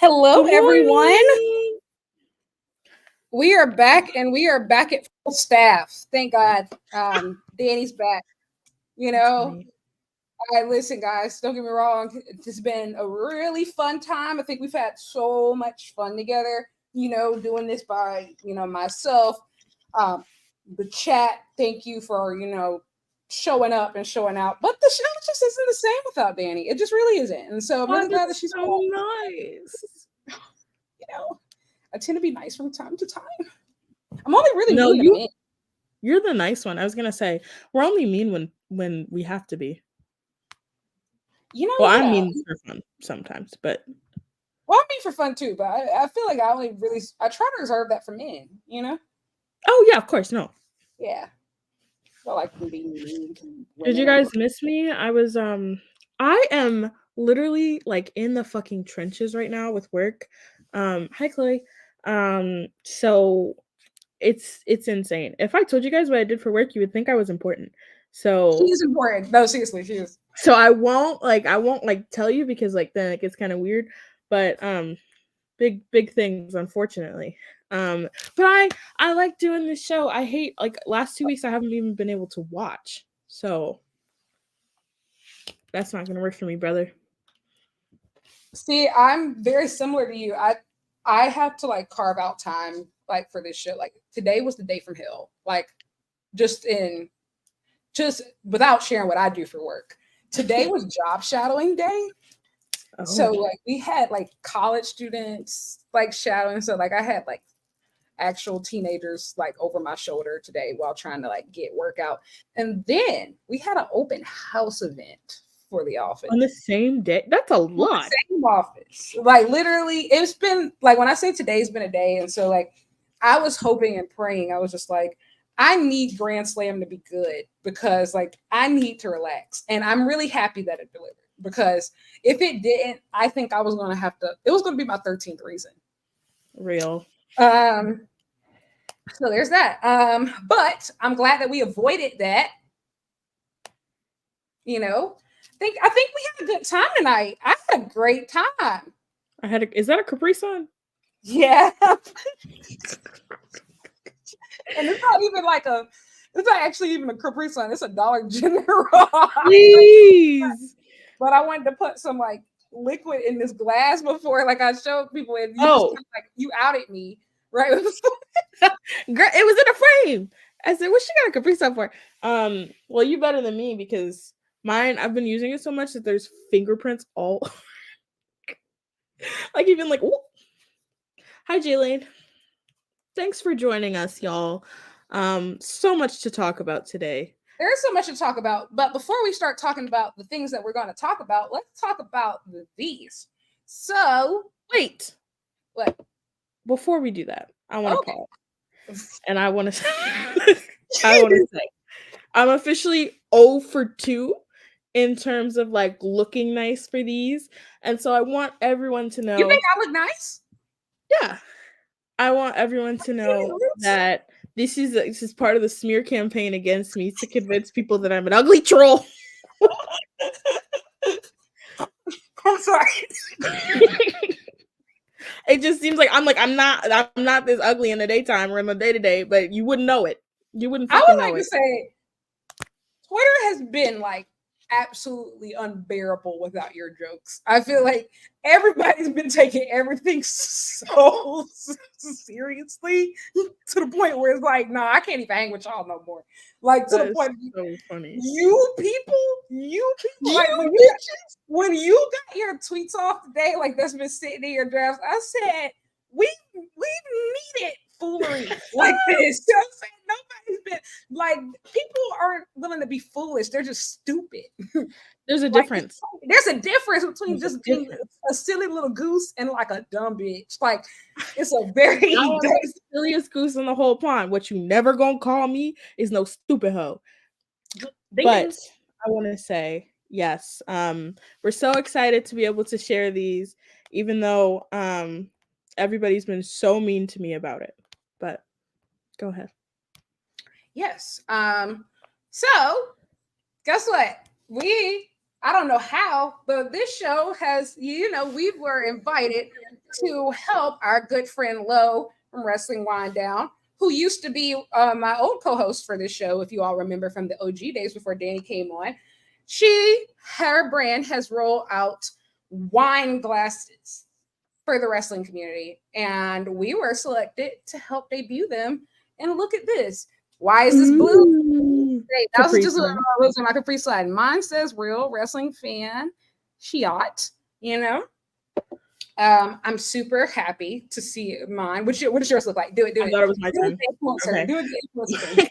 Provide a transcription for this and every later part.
Hello, Good everyone. morning. We are back, and we are back at full staff. Thank God. Dani's back. You That's know, funny. listen, guys. Don't get me wrong. It's been a really fun time. I think we've had so much fun together. Doing this by myself, um, the chat. Thank you for showing up and showing out. But the show just isn't the same without Dani. It just really isn't. And so I'm Oh, really glad that that's she's back. so nice. I tend to be nice from time to time. I'm only really No, mean to men. you're the nice one. I was gonna say we're only mean when we have to be. Well, I'm Yeah. mean for fun sometimes, but Well, I'm mean for fun too, but I feel like I try to reserve that for men. oh yeah, of course, no. Yeah. Well, I can be mean to Did women you or guys miss me? I am literally like in the fucking trenches right now with work. Hi Chloe. So it's insane. If I told you guys what I did for work, you would think I was important. So she's important. No, seriously, she is. so I won't tell you because like then it gets kind of weird. But big things unfortunately. But I like doing this show. I hate like last 2 weeks I haven't even been able to watch. So that's not gonna work for me, brother. See, I'm very similar to you. I have to like carve out time like for this shit. Like today was the day from hell. Like just without sharing what I do for work. Today was job shadowing day. So Oh. like we had like college students like shadowing. So like I had like actual teenagers like over my shoulder today while trying to like get work out. And then we had an open house event for the office. On the same day? That's a For lot. the same office. Like literally, it's been like when I say today's been a day, and so like I was hoping and praying. I was just like, I need Grand Slam to be good because like I need to relax. And I'm really happy that it delivered because if it didn't, I think I was gonna have to, it was gonna be my 13th reason. Real. Um, so there's that. But I'm glad that we avoided that. I think we had a good time tonight. I had a great time. Is that a Capri Sun? Yeah. And it's not actually even a Capri Sun. It's a Dollar General. Please. But I wanted to put some like liquid in this glass before, like I showed people, and you just like you outed me, right? Girl, it was in a frame. I said, "What she got a Capri Sun for?" Well, you better than me because mine. I've been using it so much that there's fingerprints all, like even like. Ooh. Hi, Jaylene. Thanks for joining us, y'all. So much to talk about today. There's so much to talk about, but before we start talking about the things that we're going to talk about, let's talk about these. So, wait. What? Before we do that, I want to pause. And I want to say I'm officially 0 for 2 in terms of like looking nice for these. And so I want everyone to know. You think I look nice? Yeah. I want everyone to know that this is part of the smear campaign against me to convince people that I'm an ugly troll. I'm sorry. It just seems like I'm not this ugly in the daytime or in the day-to-day, but you wouldn't know it. You wouldn't fucking know it. I would like to say Twitter has been like absolutely unbearable without your jokes. I feel like everybody's been taking everything so seriously to the point where it's like, nah, I can't even hang with y'all no more. Like to the point, so funny. You people, like when you got your tweets off today, like that's been sitting in your drafts. I said we needed foolery like this. You know what I'm saying? Nobody's been like, people aren't willing to be foolish. They're just stupid. There's a difference. There's a difference between just being a silly little goose and like a dumb bitch. Like it's a very the silliest goose in the whole pond. What you never gonna call me is no stupid hoe. But I want to say yes. We're so excited to be able to share these, even though everybody's been so mean to me about it. But go ahead. Yes. So guess what? I don't know how, but this show has, we were invited to help our good friend Lo from Wrestling Wind Down, who used to be my old co-host for this show, if you all remember from the OG days before Dani came on. Her brand has rolled out wine glasses for the wrestling community, and we were selected to help debut them. And look at this. Why is this blue? That was just on my Capri Sun. Mine says real wrestling fan. Shiat, you know. I'm super happy to see mine. What does yours look like? Do it. I thought it was my turn. Do it the influencer.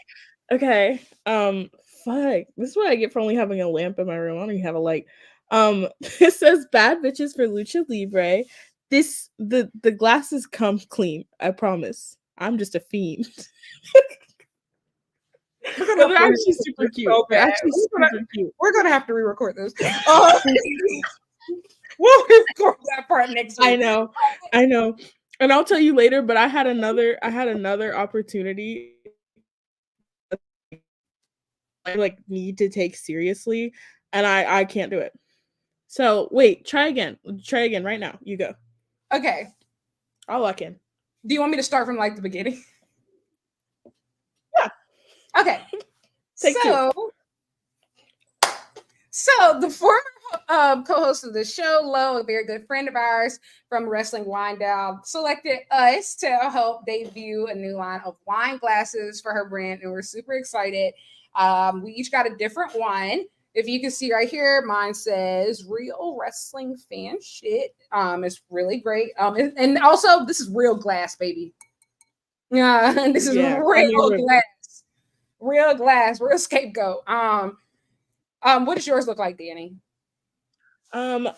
Okay. Fuck. This is what I get for only having a lamp in my room. I don't even have a light. It says bad bitches for Lucha Libre. The glasses come clean. I promise. I'm just a fiend. But they're actually super cute. We're gonna have to re-record this. We'll record that part next week. I know. And I'll tell you later, but I had another opportunity I like need to take seriously, and I can't do it. So wait, try again right now. You go. Okay. I'll lock in. Do you want me to start from like the beginning? Yeah. Okay. So the former co-host of the show, Lo, a very good friend of ours from Wrestling Wind Down, selected us to help debut a new line of wine glasses for her brand, and we're super excited. We each got a different one. If you can see right here, mine says real wrestling fan shit. It's really great. And also this is real glass, baby. Yeah, this is real glass. Real glass, real scapegoat. What does yours look like, Dani?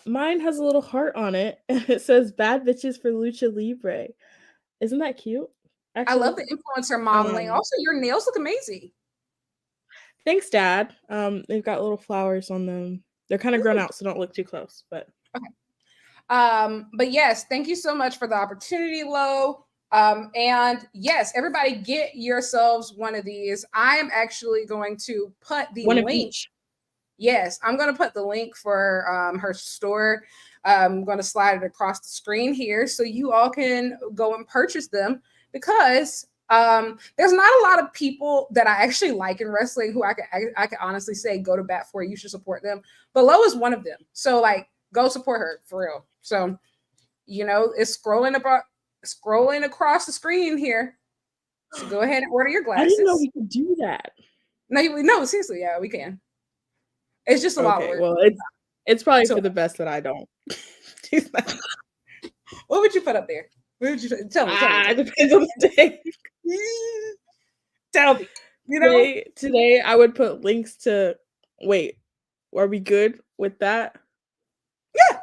Mine has a little heart on it. It says bad bitches for Lucha Libre. Isn't that cute? Actually, I love the influencer modeling. Also, your nails look amazing. Thanks, Dad. They've got little flowers on them. They're kind of grown out, so don't look too close. But okay. But yes, thank you so much for the opportunity, Lo. And yes, everybody get yourselves one of these. I am actually going to put the one link. Of each. Yes, I'm going to put the link for her store. I'm going to slide it across the screen here so you all can go and purchase them, because there's not a lot of people that I actually like in wrestling who I can honestly say go to bat for. You should support them. But Lo is one of them. So like, go support her for real. So, you know, it's scrolling across the screen here. So go ahead and order your glasses. I didn't know we could do that. No, seriously, yeah, we can. It's just a lot of work. Well, it's probably for the best that I don't. What would you put up there? What would you tell me? It depends on the day. Tell me. You know, today I would put links to. Wait, are we good with that? Yeah,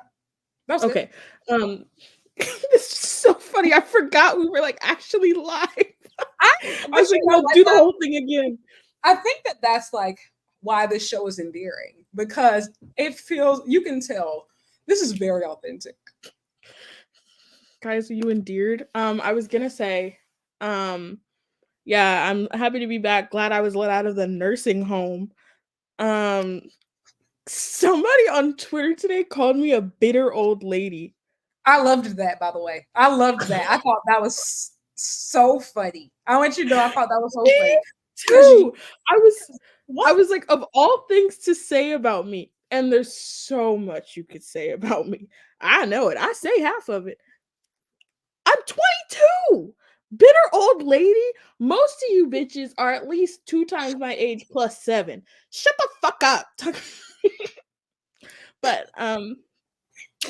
that's okay. Good. It's just so funny. I forgot we were like actually live. I was like, "Well, do the whole thing again." I think that's like why this show is endearing, because it feels, you can tell this is very authentic. Guys, are you endeared? I was gonna say, yeah, I'm happy to be back. Glad I was let out of the nursing home. Somebody on Twitter today called me a bitter old lady. I loved that, by the way. I loved that. I thought that was so funny. I want you to know I thought that was so funny. Too. I was like, of all things to say about me, and there's so much you could say about me. I know it. I say half of it. I'm 22. Bitter old lady. Most of you bitches are at least 2 times my age plus 7. Shut the fuck up. But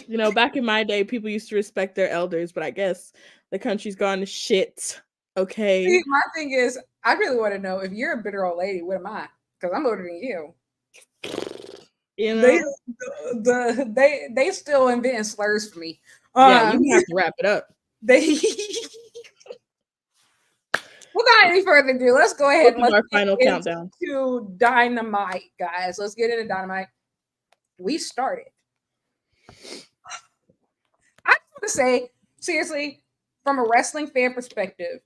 you know, back in my day, people used to respect their elders, but I guess the country's gone to shit. Okay. See, my thing is, I really want to know, if you're a bitter old lady, what am I? Because I'm older than you. You know, they still inventing slurs for me. Yeah, you have to wrap it up. Without any further ado, let's go ahead and let's our final countdown to Dynamite, guys. Let's get into Dynamite. We started. I just want to say, seriously, from a wrestling fan perspective,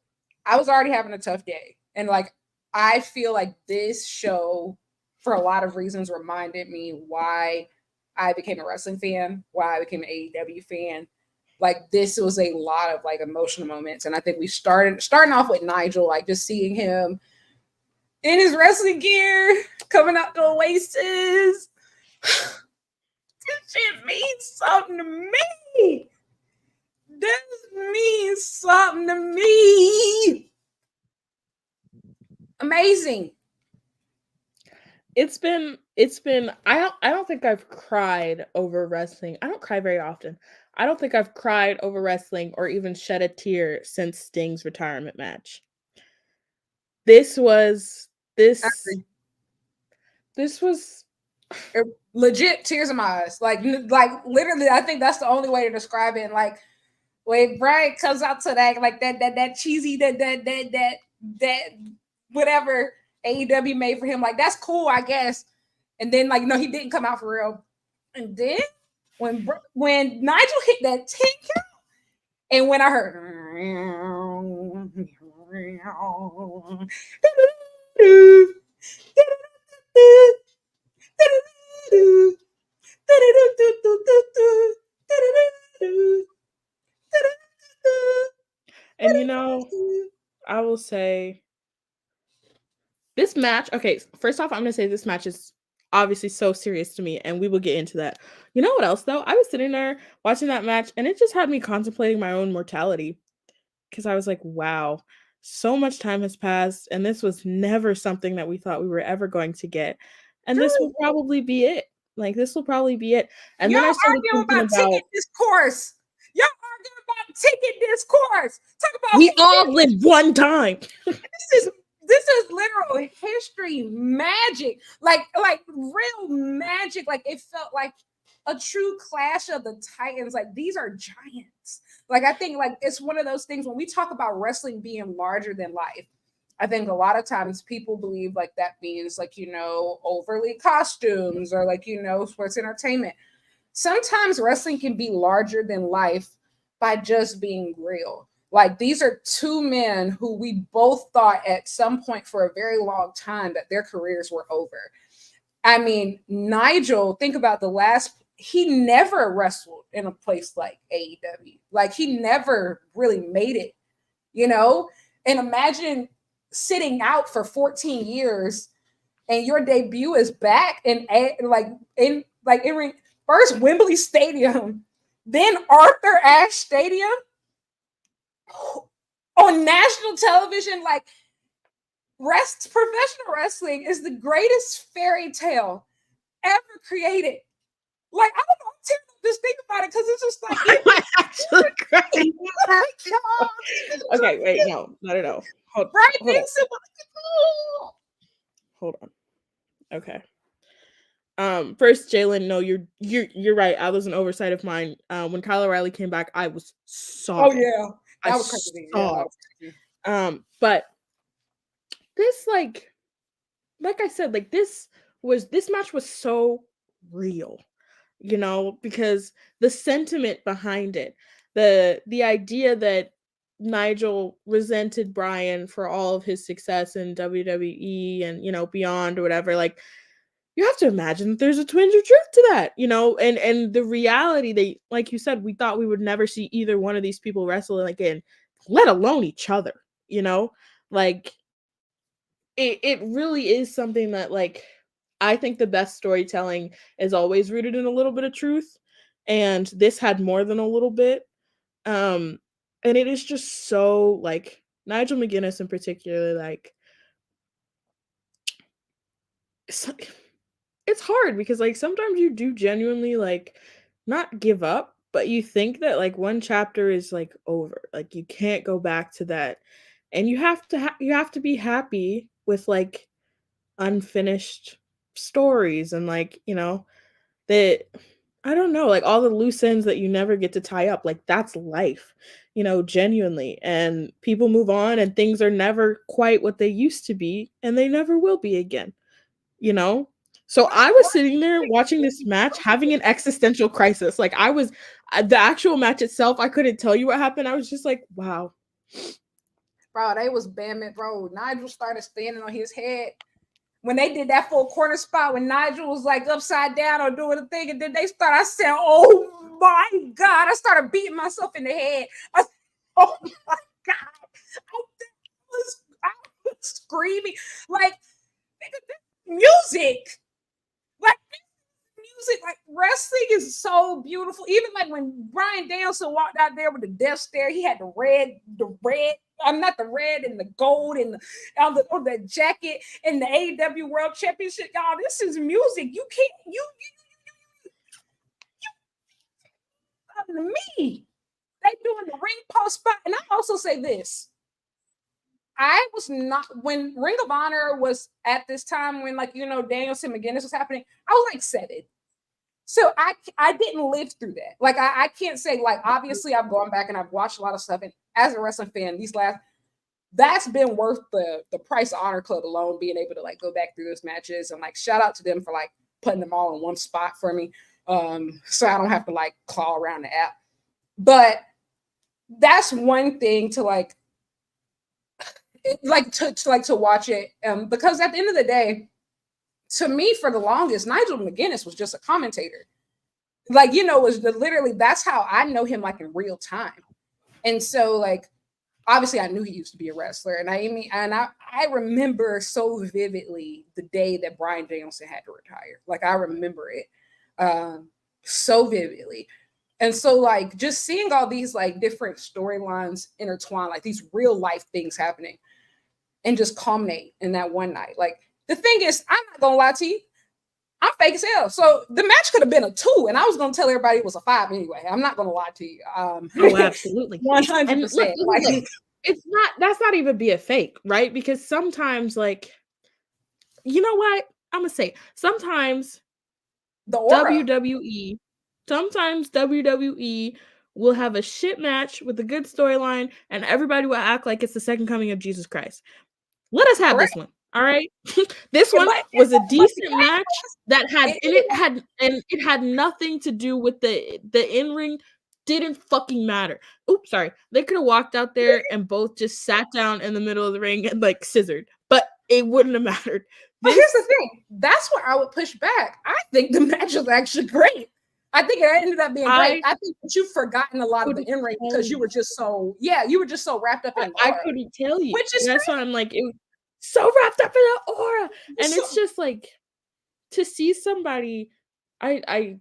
I was already having a tough day. And like, I feel like this show, for a lot of reasons, reminded me why I became a wrestling fan, why I became an AEW fan. like this was a lot of like emotional moments. And I think we starting off with Nigel, like just seeing him in his wrestling gear coming out the Oasis. This shit means something to me. This means something to me. Amazing. It's been I don't think I've cried over wrestling. I don't cry very often. I don't think I've cried over wrestling or even shed a tear since Sting's retirement match. This was legit tears in my eyes. Like literally, I think that's the only way to describe it. Like when Bryan comes out to that, like that cheesy, that whatever AEW made for him, like that's cool, I guess. And then like, no, he didn't come out for real. And then when Nigel hit that 10 count, and when I heard and you know, I will say this match, okay, first off, I'm gonna say this match is obviously so serious to me, and we will get into that. You know what else though? I was sitting there watching that match, and it just had me contemplating my own mortality. Because I was like, wow, so much time has passed, and this was never something that we thought we were ever going to get. And this will probably be it. Like, this will probably be it. And y'all then I started arguing about ticket discourse. Y'all arguing about ticket discourse. Talk about we all live one time. This is literal history magic. Like real magic. Like it felt like a true clash of the titans. Like these are giants. Like I think like it's one of those things when we talk about wrestling being larger than life. I think a lot of times people believe like that means like, you know, overly costumes or like, you know, sports entertainment. Sometimes wrestling can be larger than life by just being real. Like these are two men who we both thought at some point for a very long time that their careers were over. I mean, Nigel, think about he never wrestled in a place like AEW. Like he never really made it, you know? And imagine sitting out for 14 years and your debut is back in first Wembley Stadium, then Arthur Ashe Stadium on national television. Like professional wrestling is the greatest fairy tale ever created. Like I don't know, I'm terrible just think about it because it's just like I might actually cry. Okay, wait, no. Hold on. Okay. First, Jalen, no, you're right. I was an oversight of mine. When Kyle O'Reilly came back, I was sobbing. Oh yeah, that was crazy. But this, like I said, like this match was so real, you know, because the sentiment behind it, the idea that Nigel resented Bryan for all of his success in WWE and, you know, beyond or whatever, like you have to imagine that there's a twinge of truth to that, you know, and the reality that, like you said, we thought we would never see either one of these people wrestle again, let alone each other, you know, like it really is something that, like, I think the best storytelling is always rooted in a little bit of truth, and this had more than a little bit. And it is just so, like, Nigel McGuinness in particular, like, it's hard because, like, sometimes you do genuinely, like, not give up, but you think that, like, one chapter is, like, over. Like, you can't go back to that. And you have to be happy with, like, unfinished stories and, like, you know, that I don't know, like all the loose ends that you never get to tie up, like that's life, you know, genuinely. And people move on and things are never quite what they used to be and they never will be again, you know? So I was sitting there watching this match having an existential crisis. Like I was the actual match itself, I couldn't tell you what happened. I was just like, wow. Bro, they was bamming, bro. Nigel started standing on his head. when they did that full corner spot when Nigel was like upside down or doing a thing, and then they started, I said, "Oh my God!" I started beating myself in the head. Oh my God! I was screaming like music, like music, like wrestling is so beautiful. Even like when Bryan Danielson walked out there with the death stare, he had the red. I'm not the red and the gold and on the jacket and the AEW World Championship. Y'all, this is music. You can't you to me. They doing the ring post spot, and I also say this. I was not when Ring of Honor was at this time when Danielson McGuinness was happening. I was like 7. So I didn't live through that. Like I can't say like obviously I've gone back and I've watched a lot of stuff. And as a wrestling fan, that's been worth the price of Honor Club alone, being able to like go back through those matches and like shout out to them for like putting them all in one spot for me. So I don't have to like claw around the app. But that's one thing to like to watch it. Because at the end of the day, to me, for the longest, Nigel McGuinness was just a commentator. Like, was literally, that's how I know him like in real time. And so like, obviously I knew he used to be a wrestler. And I remember so vividly the day that Bryan Danielson had to retire. Like I remember it so vividly. And so like just seeing all these like different storylines intertwine, like these real life things happening and just culminate in that one night. Like the thing is, I'm not gonna lie to you, I'm fake as hell. So the match could have been a 2, and I was gonna tell everybody it was a 5 anyway. I'm not gonna lie to you. Oh, absolutely. 100%. Like, that's not even be a fake, right? Because sometimes, like, you know what? I'm gonna say sometimes the aura. WWE will have a shit match with a good storyline, and everybody will act like it's the second coming of Jesus Christ. Let us have this one, all right? This one was a decent match that it had nothing to do with the in-ring. Didn't fucking matter. Oops, sorry. They could have walked out there and both just sat down in the middle of the ring and like scissored, but it wouldn't have mattered. But here's the thing. That's where I would push back. I think the match was actually great. I think it ended up being great. I think that you've forgotten a lot of the in-ring because you were just so wrapped up in I couldn't tell you. Which is that's why I'm like, it was so wrapped up in the aura. And it's just like to see somebody, I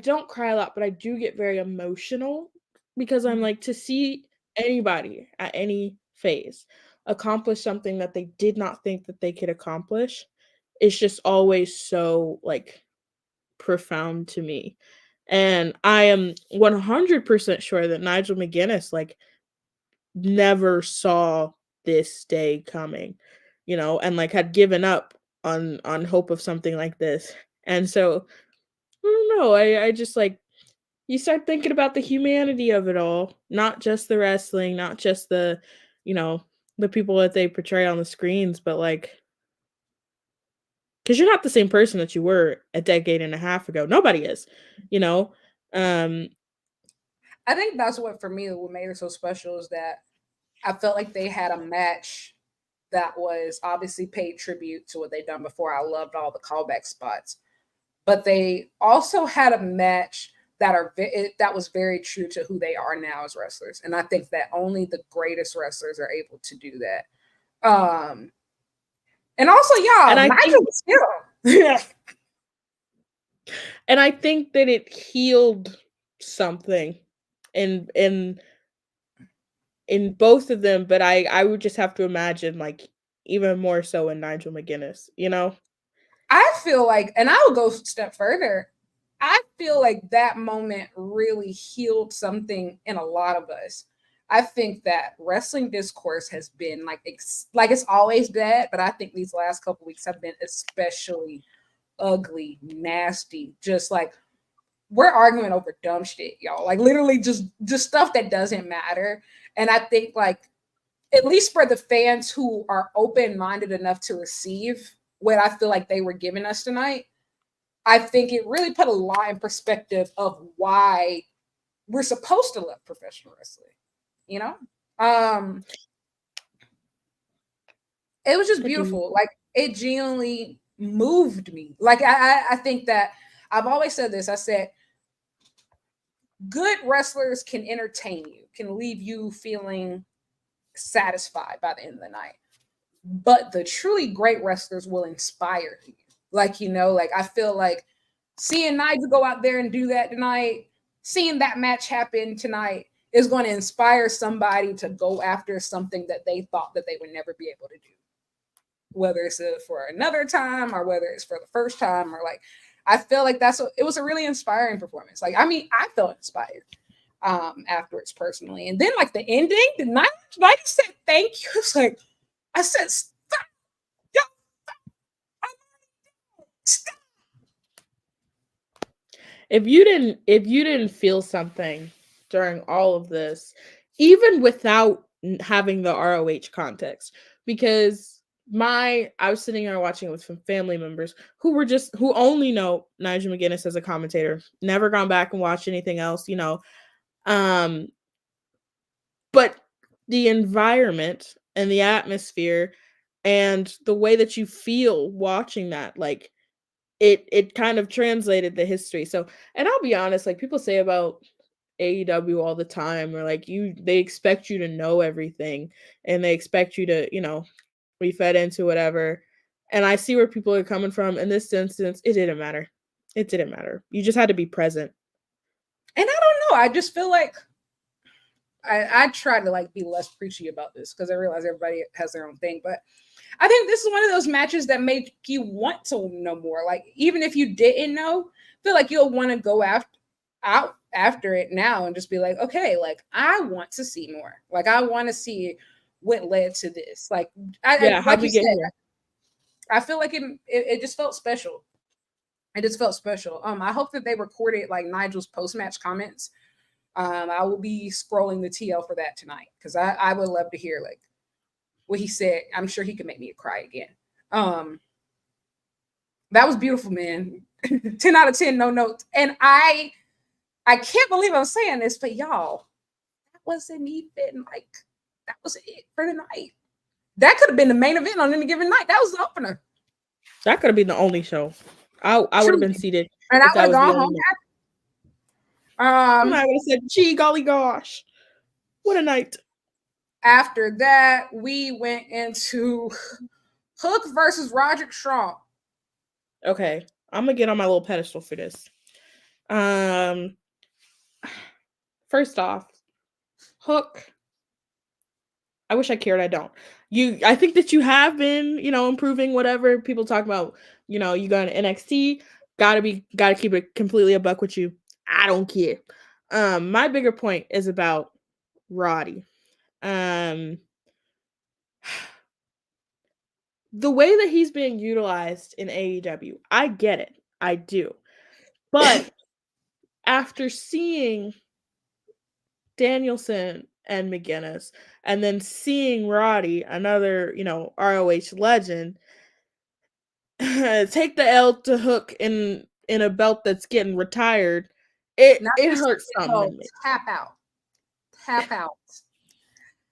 don't cry a lot, but I do get very emotional because I'm like, to see anybody at any phase accomplish something that they did not think that they could accomplish, it's just always so like profound to me. And I am 100% sure that Nigel McGuinness like never saw this day coming, and like had given up on hope of something like this. And so I don't know, I just like, you start thinking about the humanity of it all, not just the wrestling, not just the the people that they portray on the screens, but like, because you're not the same person that you were a decade and a half ago. Nobody is, I think that's what for me what made it so special is that I felt like they had a match that was obviously paid tribute to what they'd done before. I loved all the callback spots, but they also had a match that was very true to who they are now as wrestlers. And I think that only the greatest wrestlers are able to do that. And also, y'all, Nigel was still. And I think that it healed something in both of them, but I would just have to imagine like even more so in Nigel McGuinness, I feel like, and I will go a step further, I feel like that moment really healed something in a lot of us. I think that wrestling discourse has been like it's always bad, but I think these last couple weeks have been especially ugly, nasty, just like we're arguing over dumb shit, y'all. Like literally just stuff that doesn't matter. And I think like at least for the fans who are open-minded enough to receive what I feel like they were giving us tonight, I think it really put a lot in perspective of why we're supposed to love professional wrestling. It was just beautiful. Like it genuinely moved me. Like I think that I've always said this. I said good wrestlers can entertain you, can leave you feeling satisfied by the end of the night. But the truly great wrestlers will inspire you. Like, like I feel like seeing Nigel go out there and do that tonight, seeing that match happen tonight is going to inspire somebody to go after something that they thought that they would never be able to do. Whether it's for another time or whether it's for the first time, or like, I feel like it was a really inspiring performance. Like, I mean, I felt inspired afterwards personally. And then like the ending, the night said thank you. It's like, I said, stop. Stop. If you didn't feel something during all of this, even without having the ROH context, because I was sitting there watching it with some family members who only know Nigel McGuinness as a commentator, never gone back and watched anything else, but the environment and the atmosphere and the way that you feel watching that, like it kind of translated the history. So, and I'll be honest, like people say about AEW all the time, or like they expect you to know everything and they expect you to, be fed into whatever. And I see where people are coming from. In this instance, it didn't matter. It didn't matter. You just had to be present. And I don't know. I just feel like I try to like be less preachy about this because I realize everybody has their own thing. But I think this is one of those matches that make you want to know more. Like, even if you didn't know, I feel like you'll want to go out after it now and just be like, okay, like I want to see more. Like I want to see what led to this. Like, How'd we get here? I feel like it just felt special. It just felt special. I hope that they recorded like Nigel's post-match comments. I will be scrolling the TL for that tonight because I would love to hear like what he said. I'm sure he could make me cry again. That was beautiful, man. 10 out of 10, no notes. And I can't believe I'm saying this, but y'all, that wasn't even like, that was it for the night. That could have been the main event on any given night. That was the opener. That could have been the only show. I would have been seated. And I would have gone home. I would have said, gee, golly gosh. What a night. After that, we went into Hook versus Roderick Strong. Okay. I'm going to get on my little pedestal for this. First off, Hook. I wish I cared. I don't. I think that you have been, improving whatever people talk about. You got an NXT, gotta keep it completely a buck with you. I don't care. My bigger point is about Roddy. The way that he's being utilized in AEW, I get it. I do. But after seeing Danielson and McGuinness, and then seeing Roddy, another, ROH legend, take the L to Hook in a belt that's getting retired, it hurts something. Tap out.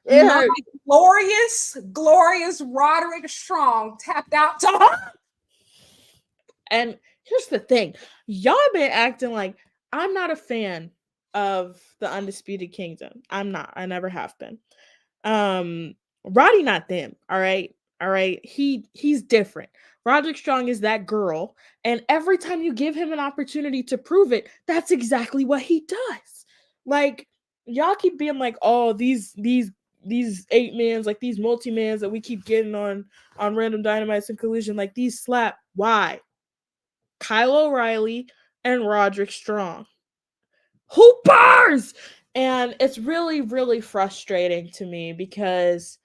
It glorious Roderick Strong tapped out to Hook. And here's the thing. Y'all been acting like I'm not a fan of the Undisputed Kingdom. I'm not. I never have been. Roddy not them. All right. He's different. Roderick Strong is that girl, and every time you give him an opportunity to prove it, that's exactly what he does. Like, y'all keep being like, oh, these 8-mans, like these multi-mans that we keep getting on random Dynamites and Collision, like these slap. Why? Kyle O'Reilly and Roderick Strong. Who bars? And it's really, really frustrating to me because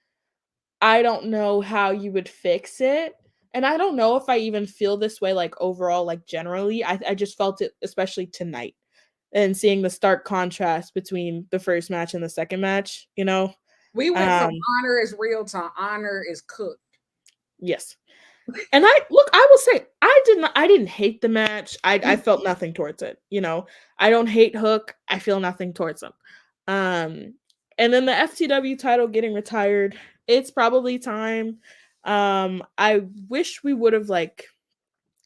I don't know how you would fix it. And I don't know if I even feel this way, like overall, like generally. I just felt it, especially tonight, and seeing the stark contrast between the first match and the second match, We went from honor is real to honor is cooked. Yes. And I will say, I didn't hate the match. I felt nothing towards it. I don't hate Hook. I feel nothing towards him. And then the FTW title getting retired, it's probably time. I wish we would have like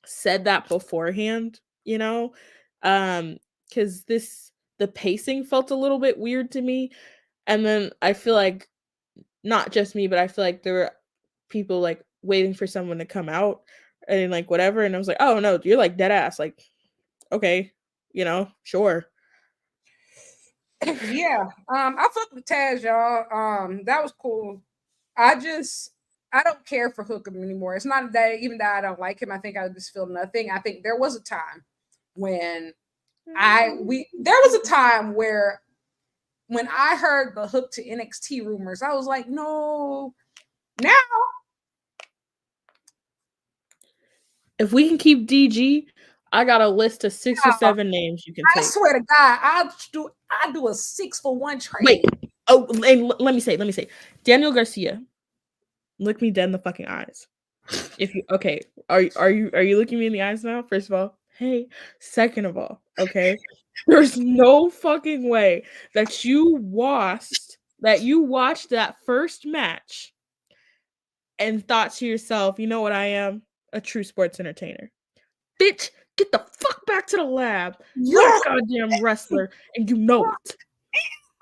said that beforehand, you know, because the pacing felt a little bit weird to me, and then I feel like not just me, but I feel like there were people like waiting for someone to come out and like whatever, and I was like, oh no, you're like dead ass, like okay, you know, sure. Yeah. I fucked with Taz, y'all. That was cool. I don't care for Hookham anymore. It's not that even that I don't like him. I think I just feel nothing. I think there was a time when there was a time where when I heard the Hook to NXT rumors, I was like, no. Now, if we can keep DG, I got a list of 6 or 7 names you can take. I swear to God, I do a 6-for-1 trade. Wait. Oh, and let me say, Daniel Garcia, look me dead in the fucking eyes. If you okay, are you looking me in the eyes now? First of all, hey. Second of all, okay, there's no fucking way that you watched that first match and thought to yourself, you know what, I am a true sports entertainer. Bitch, get the fuck back to the lab. You're a goddamn wrestler, and you know it.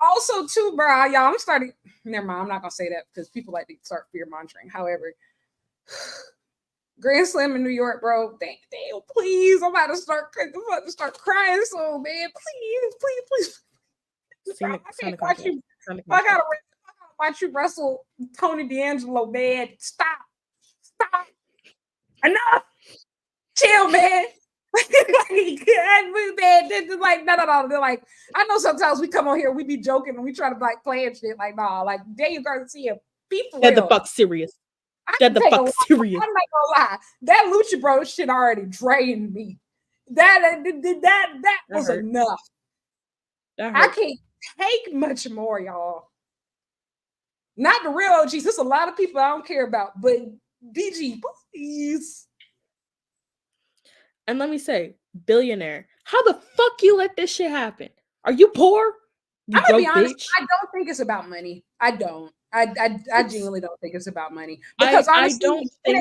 Also, too, bro, y'all, I'm starting. Never mind, I'm not gonna say that because people like to start fear monitoring. However, Grand Slam in New York, bro. Damn, please, I'm about to start crying. So, man, please. I can't watch you. I gotta watch you wrestle Tony D'Angelo, man. Stop. Enough. Chill, man. Like, no. They're like, I know sometimes we come on here, we be joking and we try to like play and shit. Like, nah, like Daniel Garcia, be for real. Dead the fuck serious. I'm not gonna lie. That Lucha Bro shit already drained me. That was enough. I can't take much more, y'all. Not the real OGs. There's a lot of people I don't care about, but DG, please. And let me say, billionaire, how the fuck you let this shit happen? Are you poor? I'm gonna be honest. Bitch? I don't think it's about money. I don't. I genuinely don't think it's about money because honestly, I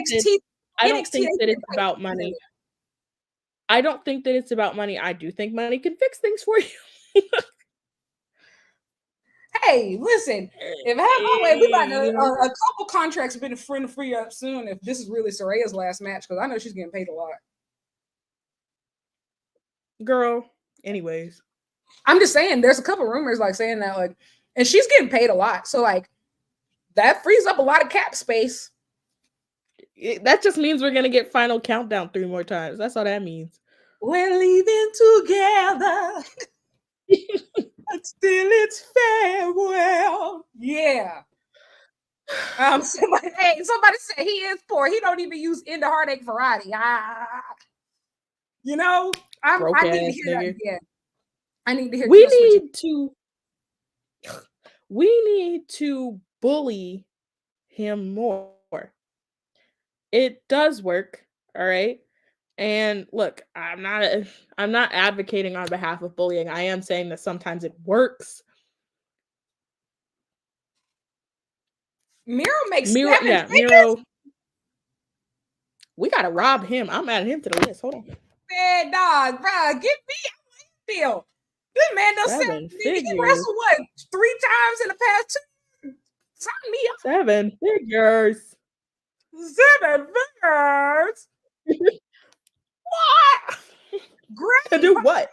don't think that it's about money. I don't think that it's about money. I do think money can fix things for you. Hey, listen, if we about a couple contracts have been free up soon if this is really Soraya's last match, because I know she's getting paid a lot. Girl, anyways. I'm just saying there's a couple rumors like saying that like, and she's getting paid a lot. So like that frees up a lot of cap space. That just means we're gonna get Final Countdown 3 more times. That's all that means. We're leaving together. But still it's farewell. Yeah. Somebody said he is poor. He don't even use In the Heartache variety. You know, I need to hear that again. I need to hear. We need to bully him more. It does work, all right? And look, I'm not advocating on behalf of bullying. I am saying that sometimes it works. Miro makes Miro. We gotta rob him. I'm adding him to the list. Hold on. Man, dog, bro, give me a deal. This man does 7 figures. He wrestled what 3 times in the past 2. Sign me up. 7 figures. 7 figures. What? Great. To do what?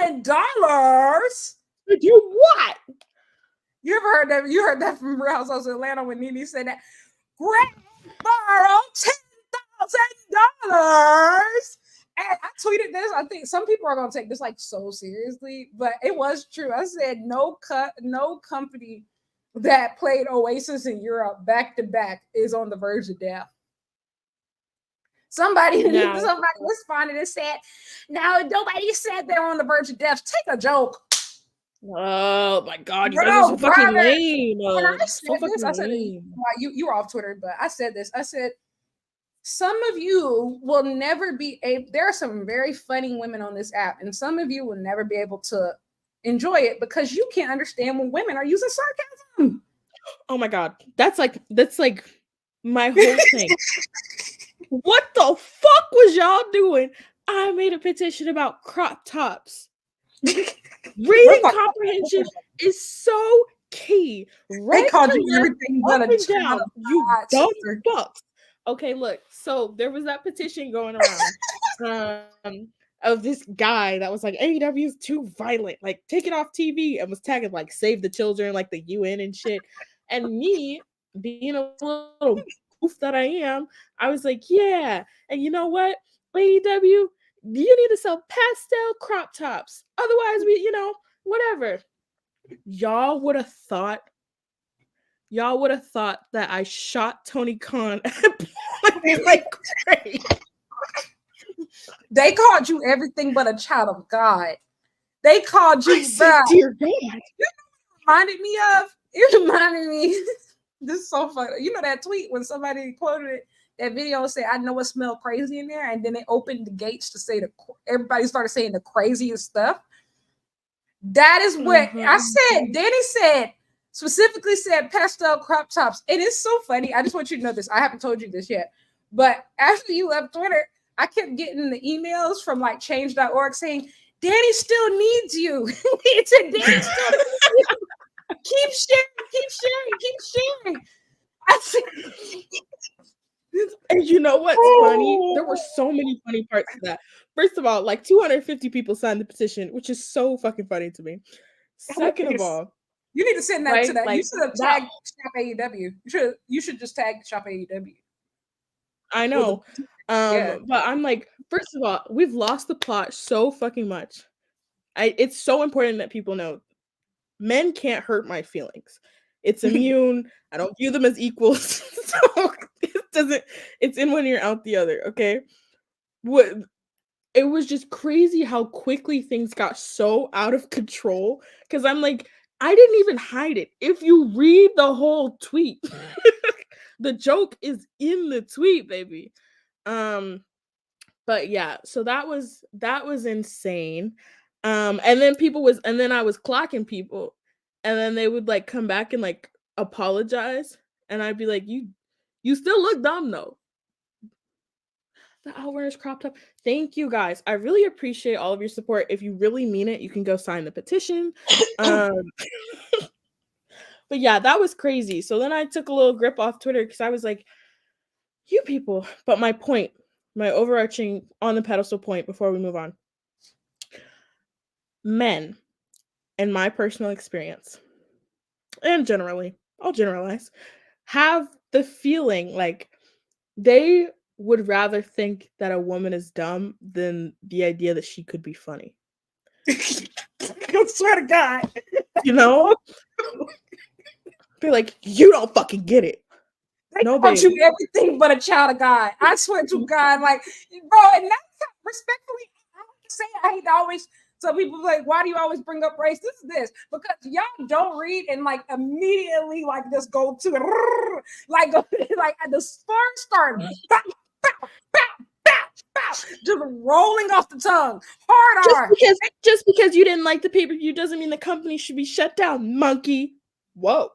$10,000. To do what? You ever heard that? You heard that from Real Housewives of Atlanta when Nene said that? Great borrow $10,000. And I tweeted this. I think some people are gonna take this like so seriously, but it was true. I said no company that played Oasis in Europe back to back is on the verge of death. Somebody responded and said, "No, nobody said they're on the verge of death. Take a joke." Oh my God, you guys are so fucking lame. You were off Twitter, but I said this. I said, some of you will never be able. There are some very funny women on this app, and some of you will never be able to enjoy it because you can't understand when women are using sarcasm. Oh my God, that's like my whole thing. What the fuck was y'all doing? I made a petition about crop tops. Reading comprehension is so key. They called you everything but a down, you dumb fucks. Okay, look. So there was that petition going around of this guy that was like, AEW is too violent. Like, take it off TV, and was tagging like Save the Children, like the UN and shit. And me, being a little goof that I am, I was like, yeah. And you know what, AEW, you need to sell pastel crop tops. Otherwise, whatever. Y'all would have thought that I shot Tony Khan like crazy. They called you everything but a child of God. They called you dear God. It reminded me. This is so funny. You know that tweet when somebody quoted it, that video said, "I know it smelled crazy in there," and then they opened the gates to say everybody started saying the craziest stuff. That is what I said. Dani specifically said pastel crop tops. And it's so funny. I just want you to know this. I haven't told you this yet. But after you left Twitter, I kept getting the emails from like change.org saying, Dani still needs you. It said, Dani still needs you. Keep sharing. I said, and you know what's funny? There were so many funny parts to that. First of all, like 250 people signed the petition, which is so fucking funny to me. Second of all, you need to send that to that. Like, you should have tagged Shop AEW. You should just tag Shop AEW. I know. But I'm like, first of all, we've lost the plot so fucking much. It's so important that people know men can't hurt my feelings. It's immune. I don't view them as equals. So it's in one ear, out the other, okay? It was just crazy how quickly things got so out of control. Because I'm like, I didn't even hide it. If you read the whole tweet, the joke is in the tweet, baby. But yeah, so that was insane. And then I was clocking people, and then they would like come back and like apologize, and I'd be like, you still look dumb though. The outwearers cropped up. Thank you guys. I really appreciate all of your support. If you really mean it, you can go sign the petition. But yeah, that was crazy. So then I took a little grip off Twitter because I was like, you people. But my overarching on the pedestal point before we move on. Men, in my personal experience, and generally, I'll generalize, have the feeling like they would rather think that a woman is dumb than the idea that she could be funny. I swear to God. You know? They're like, you don't fucking get it. They called you everything but a child of God. I swear to God, like, bro, and that's respectfully, I hate to always. So people like, why do you always bring up race? This because y'all don't read and like immediately like just go to like at the first start, just rolling off the tongue, hard R. Just because you didn't like the pay-per-view doesn't mean the company should be shut down, monkey. Whoa.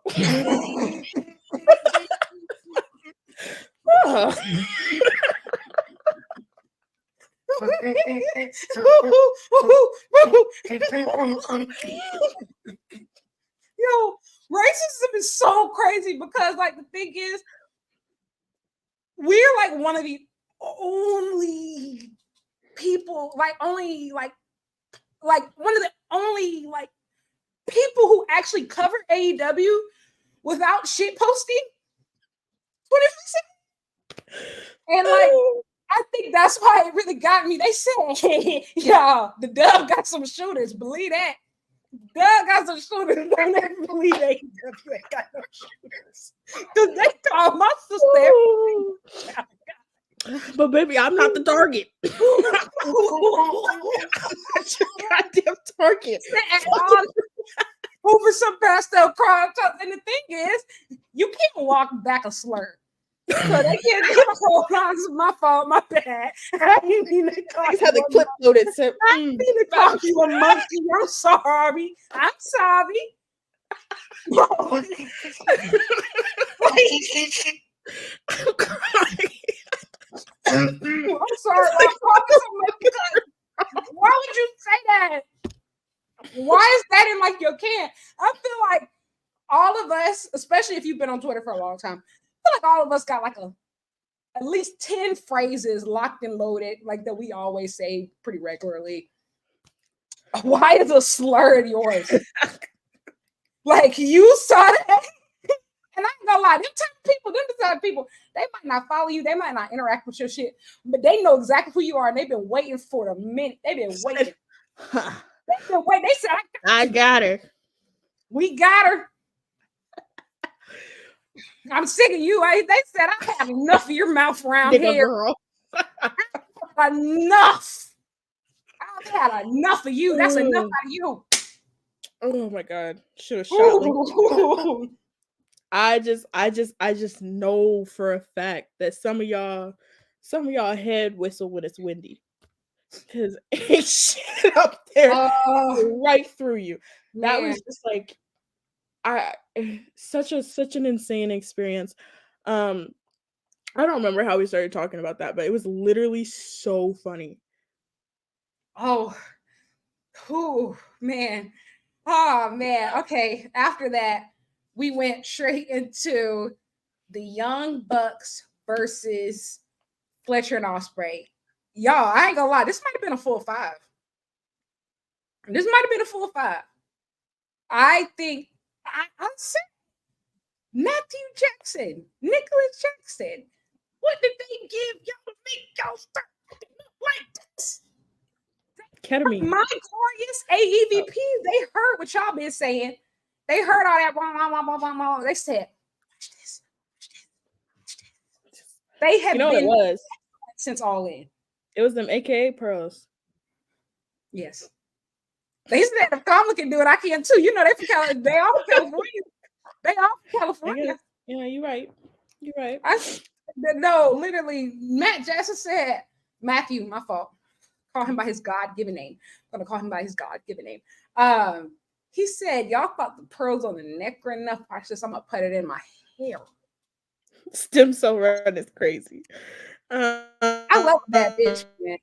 Yo, racism is so crazy because, like, the thing is, we're like one of the only people, like one of the only like people who actually cover AEW without shit posting 24/7. And like, I think that's why it really got me. They said, y'all, the Dub got some shooters. Believe that. Dub got some shooters. Don't ever believe they got no shooters. Because they call my sister. But baby, I'm not the target. That's your goddamn target. Over some pastel crop tops. And the thing is, you can't walk back a slur. So they can't do a whole lot. It's my fault, my bad. I didn't mean to call you. Had the clip loaded. So, I didn't mean to call you a monkey. I'm sorry. I'm crying. I'm sorry. I'm talking so much because why would you say that? Why is that in like your can? I feel like all of us, especially if you've been on Twitter for a long time, I feel like all of us got like at least 10 phrases locked and loaded, like that we always say pretty regularly. Why is a slur in yours? Like you saw that. And I ain't gonna lie, them type of people, they might not follow you, they might not interact with your shit, but they know exactly who you are, and they've been waiting for a minute. They've been waiting. They've been waiting. They said, I got her. We got her. I'm sick of you. They said, I have enough of your mouth around here. Girl. Enough. I've had enough of you. That's enough out of you. Oh my God. Should have shot me. I just know for a fact that some of y'all head whistle when it's windy. Because ain't shit up there right through you. That was just like such an insane experience. I don't remember how we started talking about that, but it was literally so funny. Oh man. Okay. After that, we went straight into the Young Bucks versus Fletcher and Ospreay. Y'all, I ain't gonna lie, this might have been a full 5. I think I said Matthew Jackson, Nicholas Jackson. What did they give y'all to make y'all start like this? Ketamine. My glorious AEVP, they heard what y'all been saying. They heard all that. Blah. They said, watch this. They have been what it was since All In. It was them AKA pros. Yes. They said if Kamala can do it, I can too. You know, they from they all from California. They all from California. Yeah, you're right. You're right. No, literally, Matt Jackson said, Matthew, my fault. Call him by his God-given name. I'm gonna call him by his God-given name. He said, y'all thought the pearls on the neck were enough. Watch this, I'm gonna put it in my hair. Stem cell run is crazy. I love that bitch, man.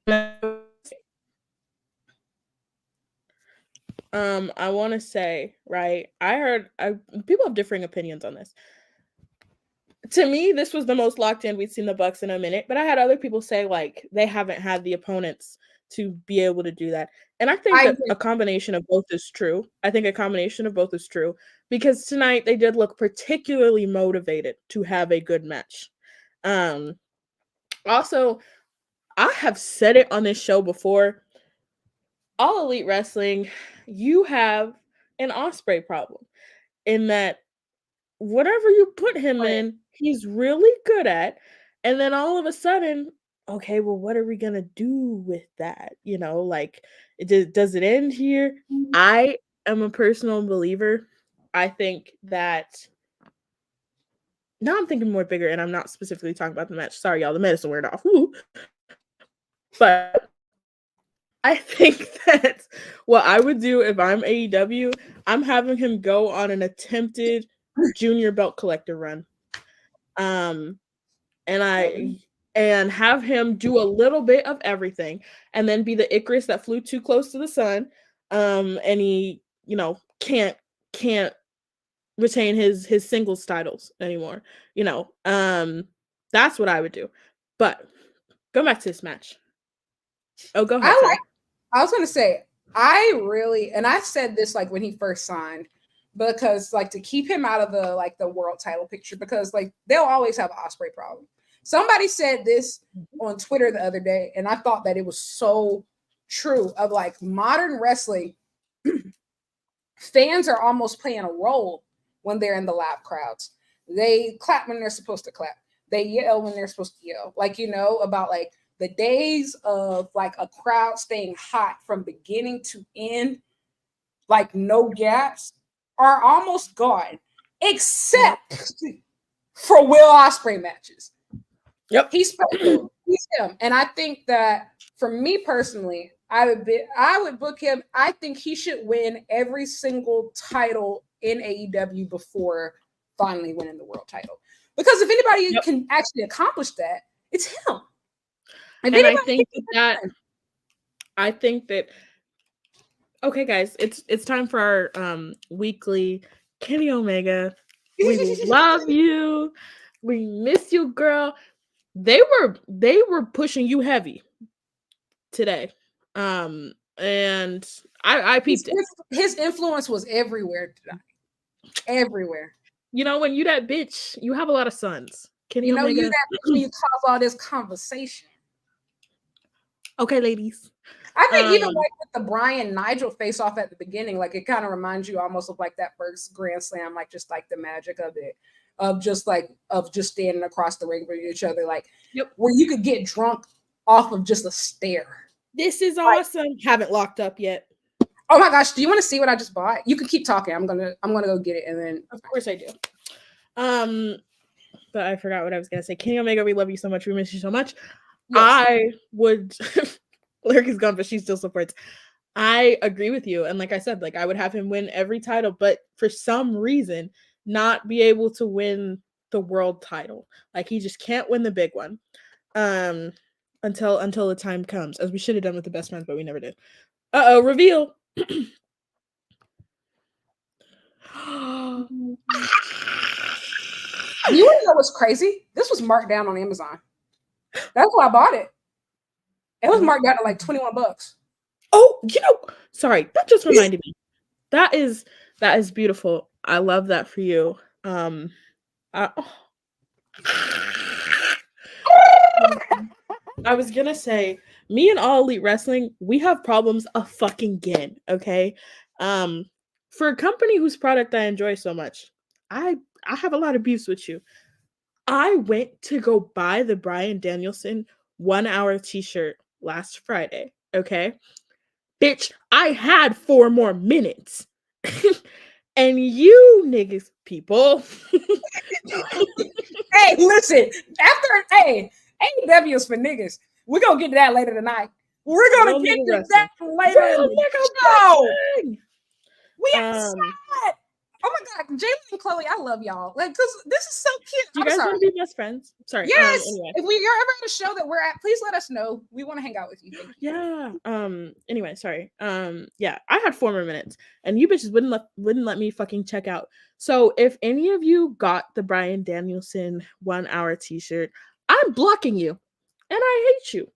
I want to say, right, I heard people have differing opinions on this. To me, this was the most locked in we'd seen the Bucks in a minute, but I had other people say like they haven't had the opponents to be able to do that. And I think that a combination of both is true. Because tonight they did look particularly motivated to have a good match. Also, I have said it on this show before. All Elite Wrestling, you have an Ospreay problem in that whatever you put him in, he's really good at. And then all of a sudden, okay, well, what are we going to do with that? You know, like, does it end here? I am a personal believer. I think that now I'm thinking more bigger, and I'm not specifically talking about the match. Sorry, y'all, the medicine wore off. Woo. But I think that what I would do if I'm AEW, I'm having him go on an attempted junior belt collector run. And have him do a little bit of everything and then be the Icarus that flew too close to the sun. And he, can't retain his singles titles anymore. That's what I would do. But go back to this match. Oh, go ahead. I was going to say, and I said this like when he first signed, because like to keep him out of the world title picture, because like they'll always have an Ospreay problem. Somebody said this on Twitter the other day, and I thought that it was so true of like modern wrestling. Fans are almost playing a role when they're in the loud crowds. They clap when they're supposed to clap. They yell when they're supposed to yell. Like, about like the days of like a crowd staying hot from beginning to end, like no gaps, are almost gone, except for Will Ospreay matches. Yep. He's special. He's him. And I think that for me personally, I would book him. I think he should win every single title in AEW before finally winning the world title. Because if anybody can actually accomplish that, it's him. And I think that okay, guys, it's time for our weekly Kenny Omega. We love you. We miss you, girl. They were pushing you heavy today. And I peeped it. His influence was everywhere today. Everywhere. You know, when you that bitch, you have a lot of sons. Kenny you know, Omega. you that bitch when you cause all this conversation. Okay, ladies. I think even like with the Bryan Nigel face off at the beginning, like it kind of reminds you almost of like that first Grand Slam, like just like the magic of it, of just standing across the ring from each other, like where you could get drunk off of just a stare. This is awesome. Haven't locked up yet. Oh my gosh, do you want to see what I just bought? You can keep talking. I'm gonna go get it, and then of course I do. But I forgot what I was gonna say. Kenny Omega, we love you so much. We miss you so much. Yes. I would Lyric is gone, but she still supports. I agree with you. And like I said, like I would have him win every title, but for some reason not be able to win the world title. Like he just can't win the big one. Until the time comes, as we should have done with the best friends, but we never did. Reveal. You want to know what's crazy? This was marked down on Amazon. That's why I bought it. It was marked down to like $21. Oh, sorry, that just reminded me. That is beautiful. I love that for you. I was gonna say, me and All Elite Wrestling, we have problems a fucking again. Okay, for a company whose product I enjoy so much, I have a lot of beefs with you. I went to go buy the Bryan Danielson 1 hour t-shirt last Friday. Okay, bitch, I had 4 more minutes. And you niggas, people. Hey, listen, AEW is for niggas. We're going to get to that later tonight. We're going to get to that later in the show. We outside. Oh my God, Jalen and Chloe, I love y'all. Like, because this is so cute. Do you guys want to be best friends? Sorry. Yes. Anyway. If you're ever at a show that we're at, please let us know. We want to hang out with you. Yeah. Anyway, sorry. Yeah, I had 4 more minutes, and you bitches wouldn't let me fucking check out. So if any of you got the Bryan Danielson 1 hour t-shirt, I'm blocking you, and I hate you.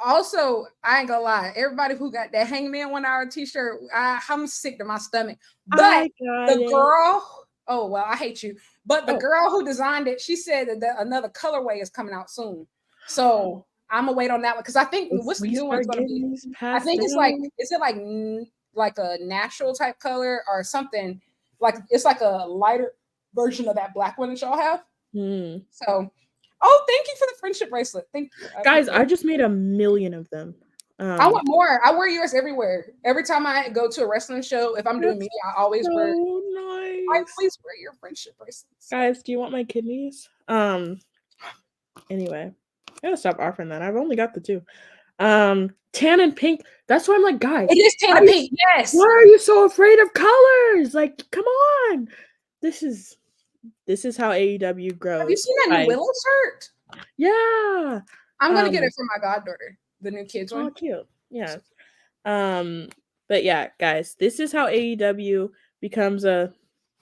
Also, I ain't gonna lie, everybody who got that Hangman 1 hour t-shirt, I'm sick to my stomach. But the girl, oh well, I hate you. But the girl who designed it, she said that another colorway is coming out soon. So I'm gonna wait on that one because I think what's the new one's gonna be? I think it's like, is it like a natural type color or something? Like it's like a lighter version of that black one that y'all have. So. Oh, thank you for the friendship bracelet. Thank you. Guys, I just made 1 million of them. I want more. I wear yours everywhere. Every time I go to a wrestling show, if I'm doing media, I always wear. Nice. Please wear your friendship bracelets. Guys, do you want my kidneys? Anyway, I gotta stop offering that. I've only got the 2. Tan and pink. That's why I'm like, guys. It is tan and pink. Yes. Why are you so afraid of colors? Like, come on. This is how AEW grows. Have you seen that new Willow shirt? Yeah. I'm gonna get it for my goddaughter, the new kids one. Oh, cute. Yeah. But yeah, guys, this is how AEW becomes a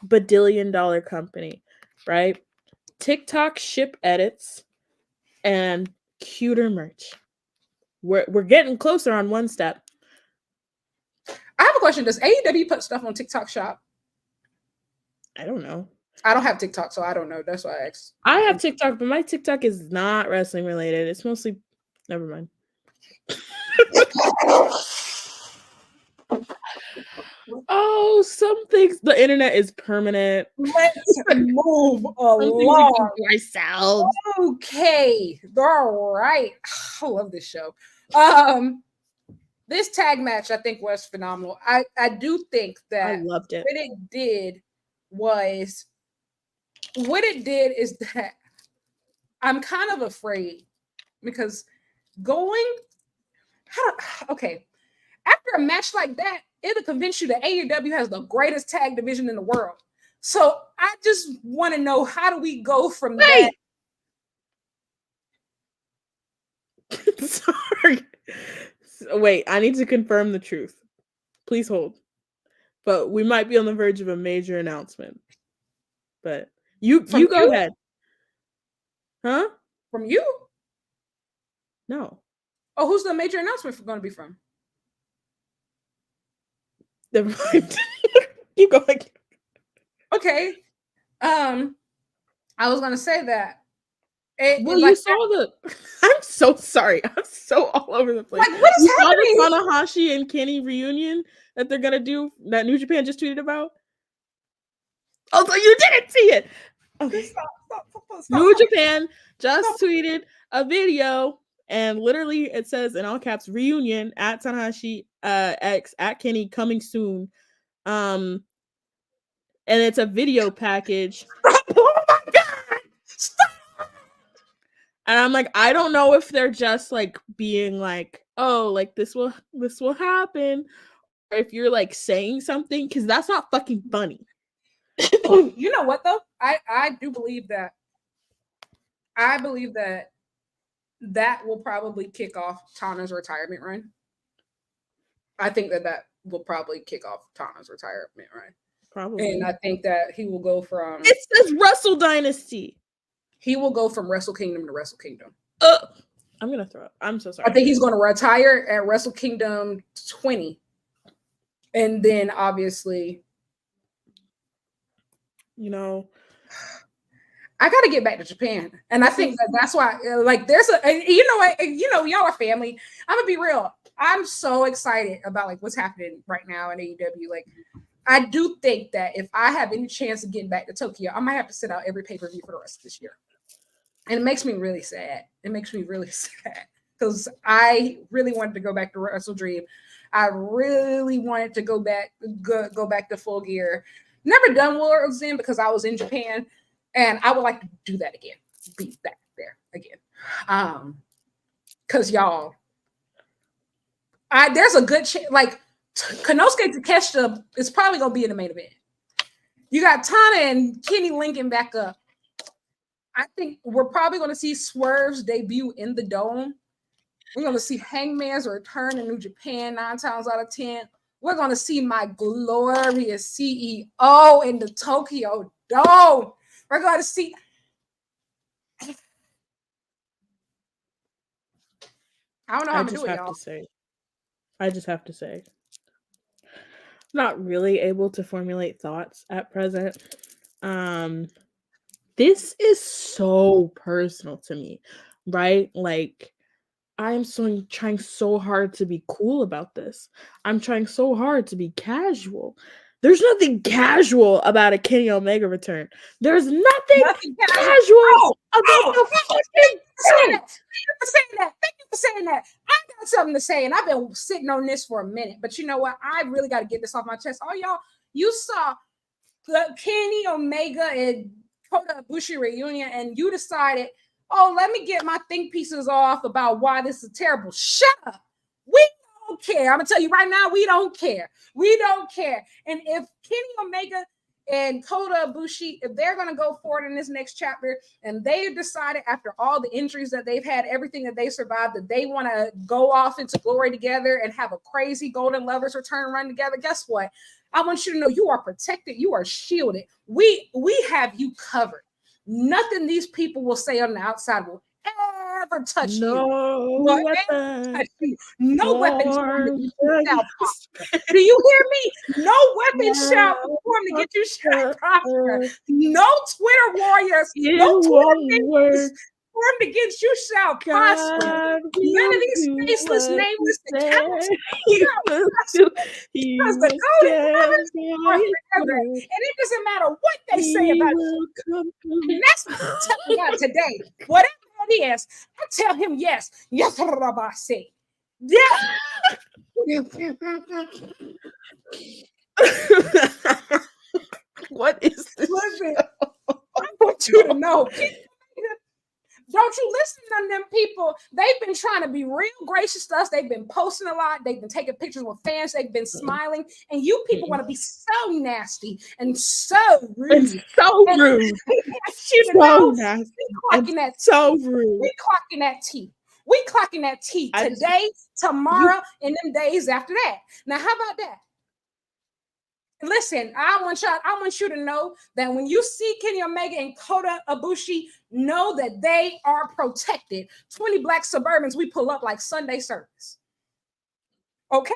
$1 billion company, right? TikTok ship edits and cuter merch. We're getting closer on one step. I have a question. Does AEW put stuff on TikTok Shop? I don't know. I don't have TikTok, so I don't know. That's why I asked. I have TikTok, but my TikTok is not wrestling related. It's mostly, never mind. Oh, some things. The internet is permanent. Let's move along. Ourselves. Okay, all right. I love this show. This tag match I think was phenomenal. I do think that I loved it. What it did is that I'm kind of afraid because after a match like that, it'll convince you that AEW has the greatest tag division in the world. So I just want to know, how do we go from that? Sorry. Wait, I need to confirm the truth. Please hold. But we might be on the verge of a major announcement. But you go ahead. Huh? From you? No. Oh, who's the major announcement going to be from? Never mind. Keep going. Okay. I was gonna say that. You saw the. I'm so sorry. I'm so all over the place. Like, what is happening? You saw the Tanahashi and Kenny reunion that they're gonna do, that New Japan just tweeted about? Oh, so you didn't see it. Okay. Stop. New Japan just tweeted a video, and literally it says in all caps, reunion at Tanahashi X at Kenny coming soon. And it's a video package. Oh my god! Stop! And I'm like, I don't know if they're just like being like, oh, like this will happen, or if you're like saying something, because that's not fucking funny. You know what though? I do believe that. I believe that will probably kick off Tana's retirement run. I think that will probably kick off Tana's retirement run. Probably. And I think that he will go from. It says Wrestle Dynasty. He will go from Wrestle Kingdom to Wrestle Kingdom. I'm gonna throw up. I'm so sorry. I think he's going to retire at Wrestle Kingdom 20, and then obviously, you know, I got to get back to Japan, and I think that's why. Like, there's y'all are family. I'm gonna be real. I'm so excited about like what's happening right now in AEW. Like, I do think that if I have any chance of getting back to Tokyo, I might have to sit out every pay-per-view for the rest of this year. And it makes me really sad. It makes me really sad because I really wanted to go back to Wrestle Dream. I really wanted to go back to Full Gear. Never done World's End because I was in Japan, and I would like to do that again. Be back there again. Because y'all, there's a good chance. Like, Konosuke Takeshita is probably gonna be in the main event. You got Tana and Kenny linking back up. I think we're probably going to see Swerve's debut in the Dome. We're going to see Hangman's return in New Japan 9 times out of 10. We're going to see my glorious CEO in the Tokyo Dome. We're going to see. I don't know how to do it, y'all. I just have to say. Not really able to formulate thoughts at present. This is so personal to me, right? Like, I'm trying so hard to be cool about this. I'm trying so hard to be casual. There's nothing casual about a Kenny Omega return. There's nothing casual about the fucking thing. Thank you for saying that. I got something to say, and I've been sitting on this for a minute. But you know what? I really got to get this off my chest. Oh, y'all, you saw the Kenny Omega and Kota Ibushi reunion, and you decided, oh, let me get my think pieces off about why this is terrible. Shut up. We don't care. I'm gonna tell you right now, we don't care. We don't care. And if Kenny Omega and Kota Ibushi, if they're gonna go forward in this next chapter, and they've decided after all the injuries that they've had, everything that they survived, that they want to go off into glory together and have a crazy Golden Lovers return run together, guess what? I want you to know you are protected. You are shielded. We have you covered. Nothing these people will say on the outside will ever touch you. No weapons formed to do you hear me? No weapons shall form to get you shall prosper. No Twitter warriors, no Twitter formed against you shall prosper. None of these faceless, nameless accounts. Because the Golden Lovers are forever. And it doesn't matter what they say about you. And that's what I'm telling y'all today. Whatever it is, I tell him yes. Yes, Rabbi say. Yeah. What is this? Listen, I want you to know. Don't you listen to them people. They've been trying to be real gracious to us. They've been posting a lot. They've been taking pictures with fans. They've been smiling. And you people want to be so nasty and so rude. And so rude. So nasty. So rude. We clocking that tea. We clocking that tea today, tomorrow, and them days after that. Now, how about that? Listen, I want you to know that when you see Kenny Omega and Kota Ibushi, know that they are protected. 20 black Suburbans, we pull up like Sunday service. Okay?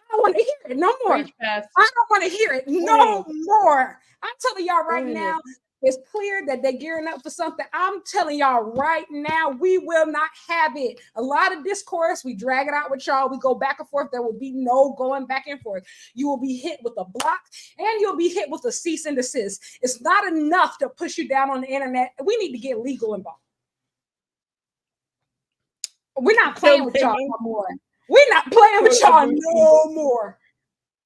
I don't want to hear it no more. I don't want to hear it no more. I'm telling y'all right now, it's clear that they're gearing up for something. I'm telling y'all right now, we will not have it. A lot of discourse, we drag it out with y'all. We go back and forth. There will be no going back and forth. You will be hit with a block and you'll be hit with a cease and desist. It's not enough to push you down on the internet. We need to get legal involved. We're not playing with y'all no more. We're not playing with y'all no more.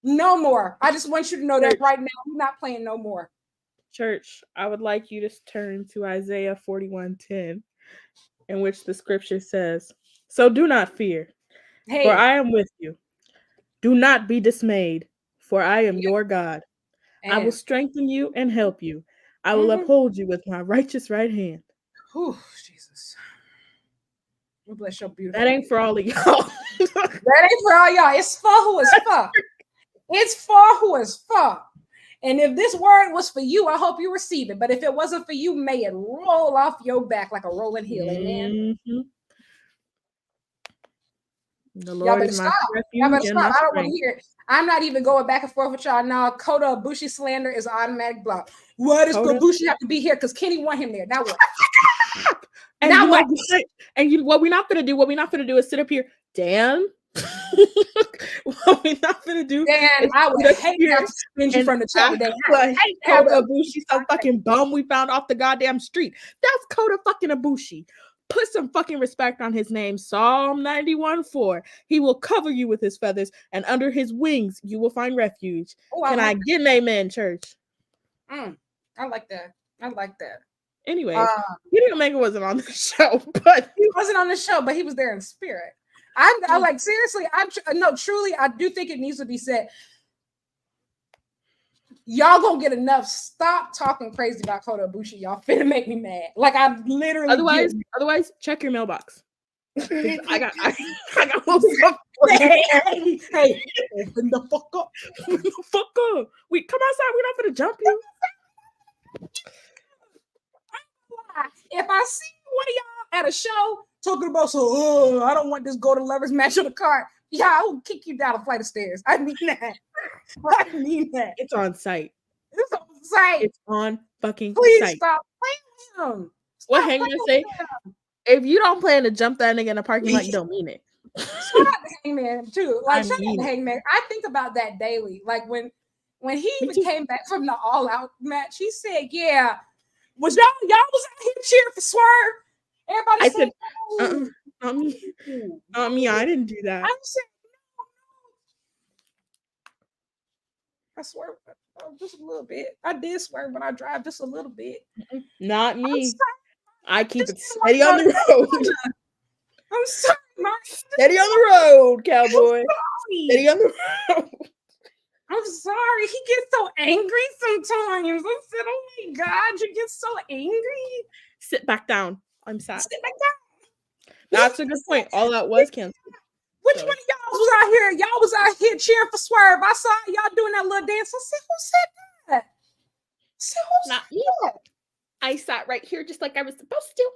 No more. I just want you to know that right now. We're not playing no more. Church, I would like you to turn to Isaiah 41:10, in which the scripture says, "So do not fear, for I am with you. Do not be dismayed, for I am your God. I will strengthen you and help you. I will uphold you with my righteous right hand." Whew, Jesus. We bless your beautiful. That ain't for all of y'all. That ain't for all y'all. It's for who is for. It's for who is for. And if this word was for you, I hope you receive it. But if it wasn't for you, may it roll off your back like a rolling hill. Amen. The Lord is my refuge. Y'all better stop. I don't want to hear it. I'm not even going back and forth with y'all now. Kota Ibushi slander is an automatic block. Why does Ibushi have to be here? Because Kenny want him there. Now what? And now what? What we're not gonna do is sit up here, Dan. What we're not gonna do, Dan, I would hate to suspend you from the chat today. Kota Ibushi, some fucking bum we found off the goddamn street. That's Kota fucking Ibushi. Put some fucking respect on his name. Psalm 91:4. He will cover you with his feathers, and under his wings you will find refuge. Can I get an amen, church? I like that. I like that. Anyways, Kenny Omega wasn't on the show, but he wasn't on the show, but he was there in spirit. I like, seriously, truly, I do think it needs to be said. Y'all gonna get enough. Stop talking crazy about Kota Ibushi. Y'all finna make me mad. Like, I literally. Otherwise, check your mailbox. I got stuff. Hey, open the fuck up. Open the fuck up. We come outside. We're not gonna jump you. If I see one of y'all at a show talking about I don't want this golden lovers match on the card, I will kick you down a flight of stairs. I mean that. I mean that. It's on site. It's on site. It's on fucking Please site. Stop playing with him. What Hangman say? If you don't plan to jump that nigga in the parking lot, you don't mean it. Shout out to Hangman too. Like, shout out to Hangman. I think about that daily. Like when he came back from the All Out match, he said, "Yeah, was y'all was out here cheering for Swerve?" Everybody said, not me. I didn't do that. I'm saying, no. I swear, just a little bit. I did swear when I drive just a little bit. Not me. I keep it steady on the road. I'm sorry, Mom. Steady on the road, cowboy. Steady on the road. I'm sorry. He gets so angry sometimes. I said, "Oh my God, you get so angry." Sit back down. I'm sad. Sit back down. That's a good point. All Out was canceled. Which one of y'all was out here? Y'all was out here cheering for Swerve. I saw y'all doing that little dance. I said, "Who said that?" I said, "Who Not said me. that?" I sat right here just like I was supposed to.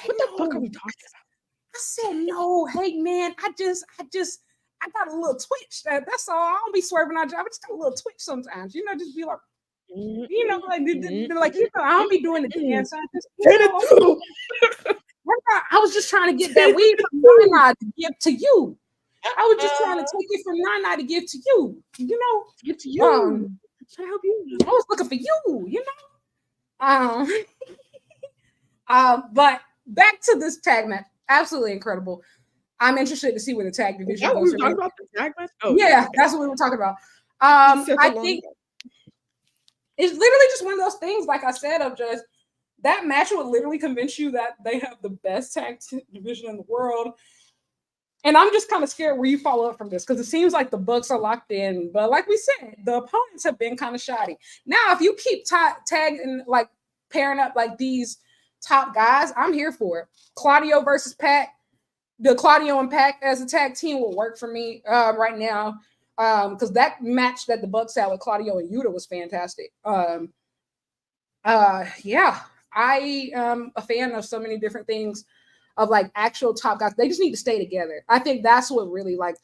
What the fuck are we talking about? I said, "No, hey man, I got a little twitch. That's all. I don't be swerving. I just got a little twitch sometimes. Just be like, I don't be doing the dance. I was just trying to get that weed from Nana to give to you. I was just trying to take it from Nana to give to you. Give to you. Should I help you? I was looking for you. But back to this tag match. Absolutely incredible. I'm interested to see where the tag division goes. Talking about the tag match? Oh, yeah, okay. That's what we were talking about. I think it's literally just one of those things, like I said, of just that match would literally convince you that they have the best tag division in the world. And I'm just kind of scared where you follow up from this because it seems like the Bucks are locked in. But like we said, the opponents have been kind of shoddy. Now, if you keep tagging, like pairing up like these top guys, I'm here for it. Claudio versus Pac. The Claudio and Pac as a tag team will work for me right now. Because that match that the Bucks had with Claudio and Yuta was fantastic. Yeah, I am a fan of so many different things of like actual top guys. They just need to stay together. I think that's what really like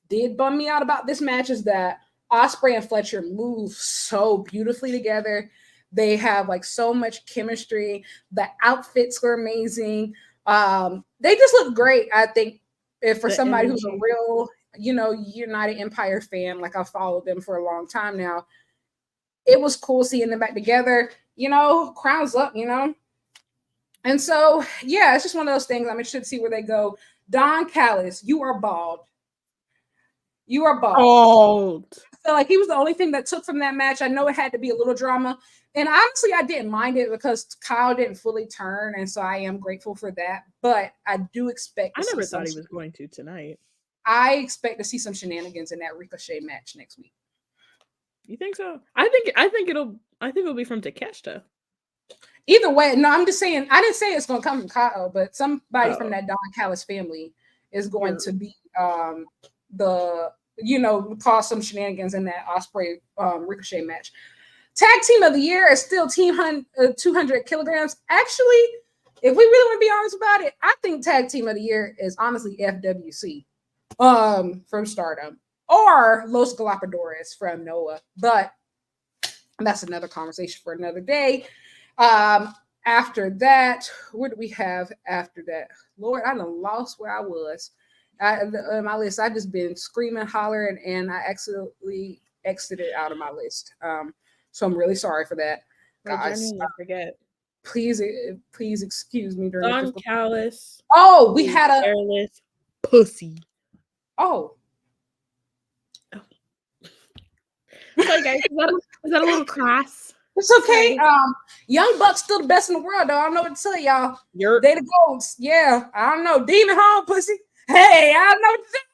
did bum me out about this match is that Ospreay and Fletcher move so beautifully together. They have like so much chemistry. The outfits were amazing. They just look great. I think if for somebody who's a real, United Empire fan, like I've followed them for a long time now, it was cool seeing them back together, crowns up, And so, yeah, it's just one of those things. I'm interested to see where they go. Don Callis, you are bald. You are bald. So, like, he was the only thing that took from that match. I know it had to be a little drama. And honestly, I didn't mind it because Kyle didn't fully turn. And so I am grateful for that. But I do expect I never thought he was going to tonight. I expect to see some shenanigans in that Ricochet match next week. You think so? I think it'll be from Takeshita. Either way, no, I'm just saying, I didn't say it's going to come from Kyle, but somebody from that Don Callis family is going to be cause some shenanigans in that Ospreay Ricochet match. Tag team of the year is still Team 200 kilograms. Actually, if we really want to be honest about it, I think tag team of the year is honestly FWC from Stardom or Los Galapagos from Noah, but that's another conversation for another day. After that, what do we have after that? Lord, I done lost where I was. My list, I've just been screaming, hollering, and I accidentally exited out of my list. So I'm really sorry for that, guys. I forget. Please excuse me. Don Callis. Oh, we had a hairless pussy. Oh. Sorry, guys. Is that a little crass? It's okay. Young Buck's still the best in the world, though. I don't know what to tell y'all. They the goats. Yeah, I don't know. Demon Hall pussy. Hey, I don't know what to say.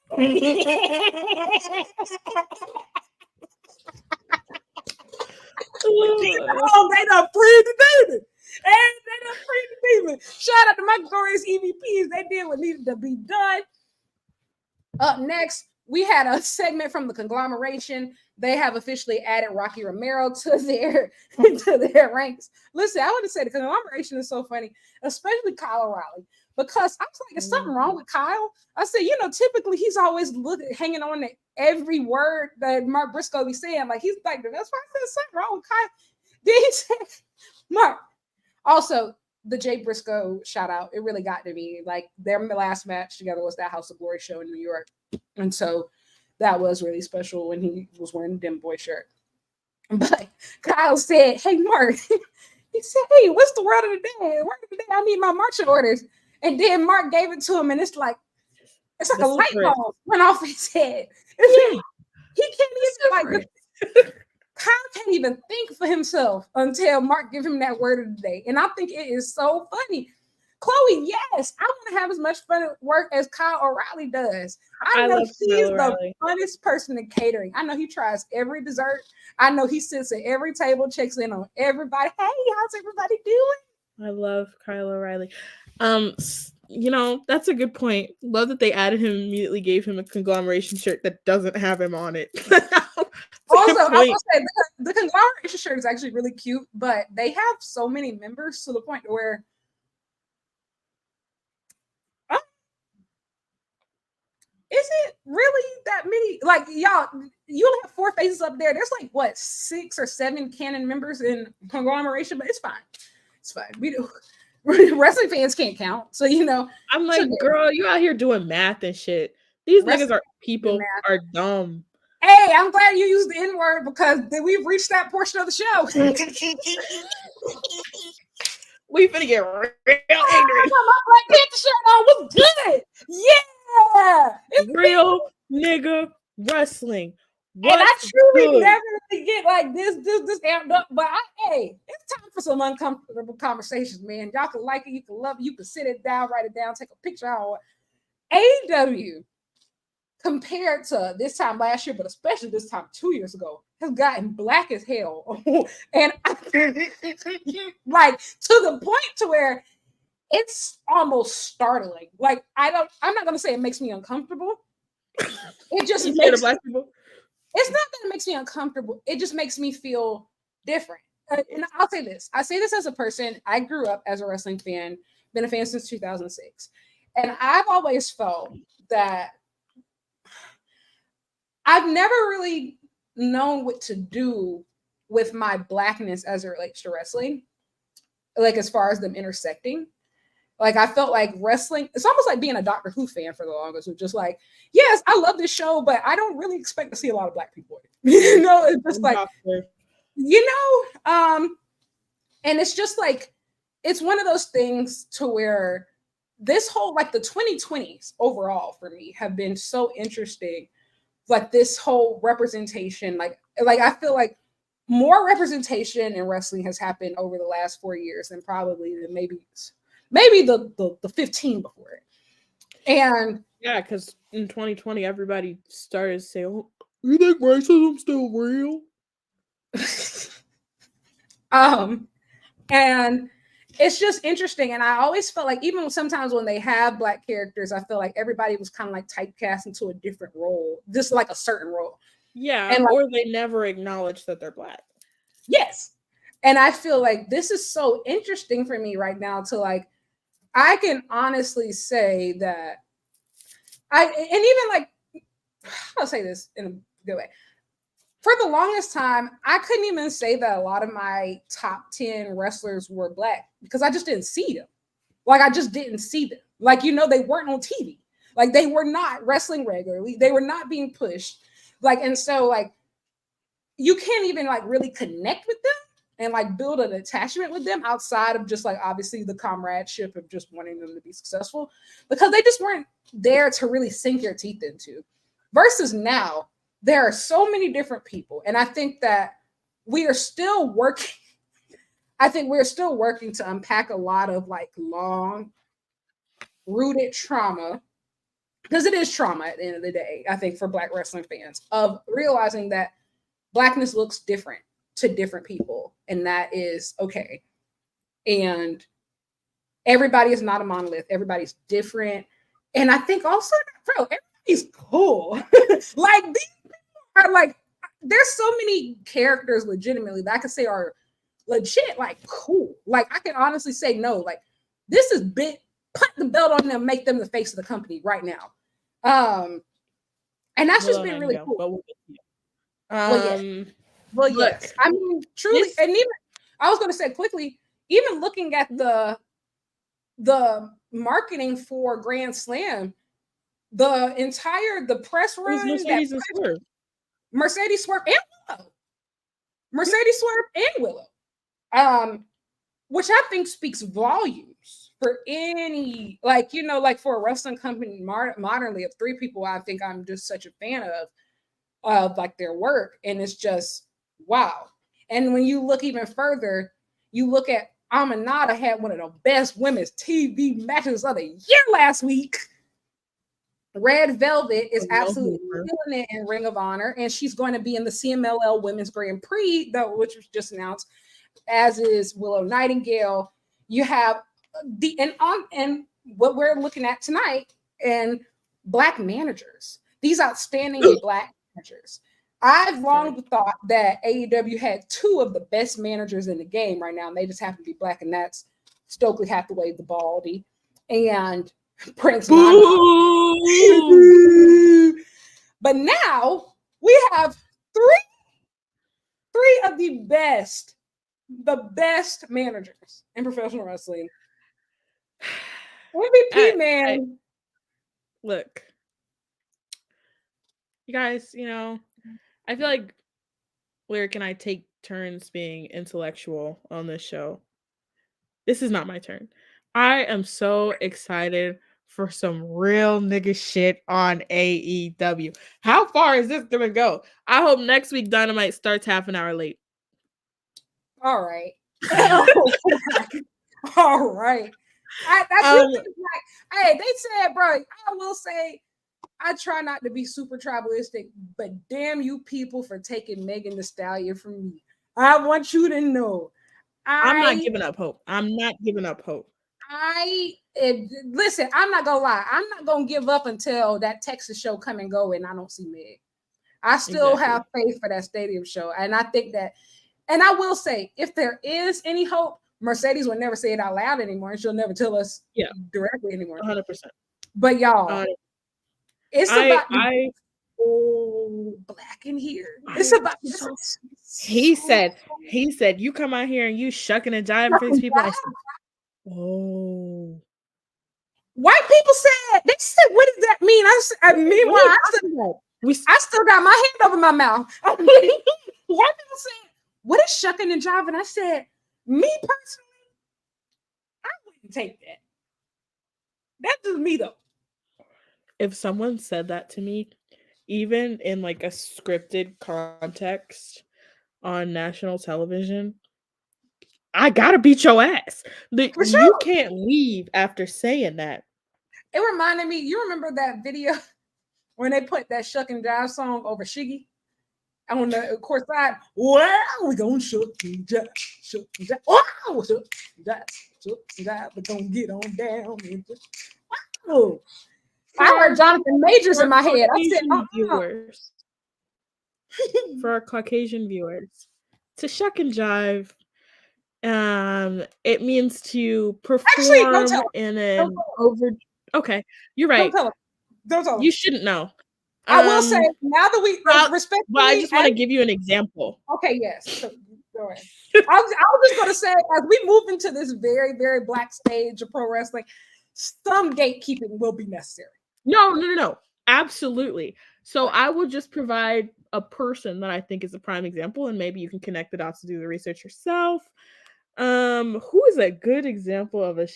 Demon Hall, they done freed the demon. And they done freed the demon. Shout out to my glorious EVPs. They did what needed to be done. Up next, we had a segment from the conglomeration. They have officially added Rocky Romero to their ranks. Listen, I want to say the conglomeration is so funny, especially Kyle O'Reilly, because I was like, is something wrong with Kyle? I said, typically he's always hanging on to every word that Mark Briscoe be saying. Like, he's like, that's why I said something wrong with Kyle. Then he said, Mark. Also, the Jay Briscoe shout out, it really got to me. Like, their last match together was that House of Glory show in New York. And so that was really special when he was wearing a Dim Boy shirt. But Kyle said, hey, Mark, he said, hey, what's the word of the day? The word of the day, I need my marching orders. And then Mark gave it to him, and it's like a light bulb went off his head. He can't even Kyle can't even think for himself until Mark give him that word of the day. And I think it is so funny. Chloe, yes, I want to have as much fun at work as Kyle O'Reilly does. I know he's the funnest person in catering. I know he tries every dessert. I know he sits at every table, checks in on everybody. Hey, how's everybody doing? I love Kyle O'Reilly. That's a good point. Love that they added him, immediately gave him a conglomeration shirt that doesn't have him on it. Also, I will say the conglomeration shirt is actually really cute, but they have so many members to the point where is it really that many? Like, y'all, you only have 4 faces up there. There's like, what, 6 or 7 canon members in conglomeration, but it's fine. It's fine. We do. Wrestling fans can't count. So, I'm like, girl, you out here doing math and shit. These niggas are dumb. Hey, I'm glad you used the N-word because we've reached that portion of the show. We finna get real ignorant. My Black Panther shirt on was good. Yeah. It's real nigga wrestling. And I truly never really get like this amped up. But hey, it's time for some uncomfortable conversations, man. Y'all can like it, you can love it, you can sit it down, write it down, take a picture. AEW, compared to this time last year, but especially this time 2 years ago, has gotten black as hell. And like to the point to where it's almost startling. Like I'm not gonna say it makes me uncomfortable. It just makes black people. It's not that it makes me uncomfortable. It just makes me feel different. And I'll say this. I say this as a person. I grew up as a wrestling fan, been a fan since 2006. And I've always felt that I've never really known what to do with my blackness as it relates to wrestling. Like as far as them intersecting. Like I felt like wrestling, it's almost like being a Doctor Who fan for the longest. It's just like, yes, I love this show, but I don't really expect to see a lot of black people. It's just like, and it's just like, it's one of those things to where this whole, like the 2020s overall for me have been so interesting. Like this whole representation, like I feel like more representation in wrestling has happened over the last 4 years than probably maybe the 15 before it. And yeah, because in 2020 everybody started saying, oh, you think racism's still real? And it's just interesting. And I always felt like even sometimes when they have black characters, I feel like everybody was kind of like typecast into a different role, just like a certain role. Yeah, and or they never acknowledge that they're black. Yes. And I feel like this is so interesting for me right now to like, I can honestly say that I'll say this in a good way. For the longest time, I couldn't even say that a lot of my top 10 wrestlers were black because I just didn't see them. Like, I just didn't see them. Like, they weren't on TV. Like, they were not wrestling regularly. They were not being pushed. Like, and so, like, you can't even, like, really connect with them and, like, build an attachment with them outside of just, like, obviously the comradeship of just wanting them to be successful because they just weren't there to really sink your teeth into. Versus now, there are so many different people. And I think that we are still working. I think we're still working to unpack a lot of like long rooted trauma, because it is trauma at the end of the day, I think, for Black wrestling fans, of realizing that Blackness looks different to different people. And that is okay. And everybody is not a monolith. Everybody's different. And I think also, bro, everybody's cool. Like these are like, there's so many characters legitimately that I could say are legit, like cool. Like I can honestly say no, like this is big, put the belt on them, make them the face of the company right now. And that's just been really cool. Well, yes. I mean, truly, and even I was gonna say quickly, even looking at the marketing for Grand Slam, the press run, Mercedes Swerve and Willow, which I think speaks volumes for any, like, like for a wrestling company modernly of three people. I think I'm just such a fan of like their work, and it's just wow. And when you look even further, you look at Amanada had one of the best women's TV matches of the year last week. Red Velvet is absolutely killing it in Ring of Honor, and she's going to be in the CMLL Women's Grand Prix, which was just announced, as is Willow Nightingale. You have and what we're looking at tonight, and Black managers, these outstanding Black managers. I've long thought that AEW had two of the best managers in the game right now, and they just happen to be Black, and that's Stokely Hathaway, the Baldy, and Prince Nana. But now we have three of the best managers in professional wrestling. MVP, man. Look, you guys, I feel like Lyric and I take turns being intellectual on this show. This is not my turn. I am so excited for some real nigga shit on AEW. How far is this gonna go? I hope next week Dynamite starts half an hour late. All right. All right. Hey, they said, bro, I will say, I try not to be super tribalistic, but damn you people for taking Megan Thee Stallion from me. I want you to know. I'm not giving up hope. I'm not giving up hope. Listen, I'm not gonna lie. I'm not gonna give up until that Texas show come and go and I don't see Meg. I still have faith for that stadium show. And I think that, and I will say, if there is any hope, Mercedes will never say it out loud anymore, and she'll never tell us directly anymore. 100%. But y'all, it's about black in here. It's about he said, you come out here and you shucking and jiving for these people. I said, oh. White people said, they said, what does that mean? Meanwhile, I still got my hand over my mouth. White people said, what is shucking and jiving? I said, me personally, I wouldn't take that. That's just me though. If someone said that to me, even in like a scripted context on national television, I gotta beat your ass. You can't leave after saying that. It reminded me, you remember that video when they put that Shuck and Jive song over Shiggy on the court side? Wow, we gonna shuck and jive, wow, shuck and jive, we're gonna get on down. Wow. I heard Jonathan Majors in my head. I said, viewers, for our Caucasian viewers, to shuck and jive, it means to perform in an over. Okay, you're right. Don't tell them. You shouldn't know. I will say, now that we respect, well, I just want to give you an example. Okay, yes. So, go ahead. I was just going to say, as we move into this very, very black stage of pro wrestling, some gatekeeping will be necessary. No. Absolutely. So I will just provide a person that I think is a prime example, and maybe you can connect the dots to do the research yourself. Who is a good example of a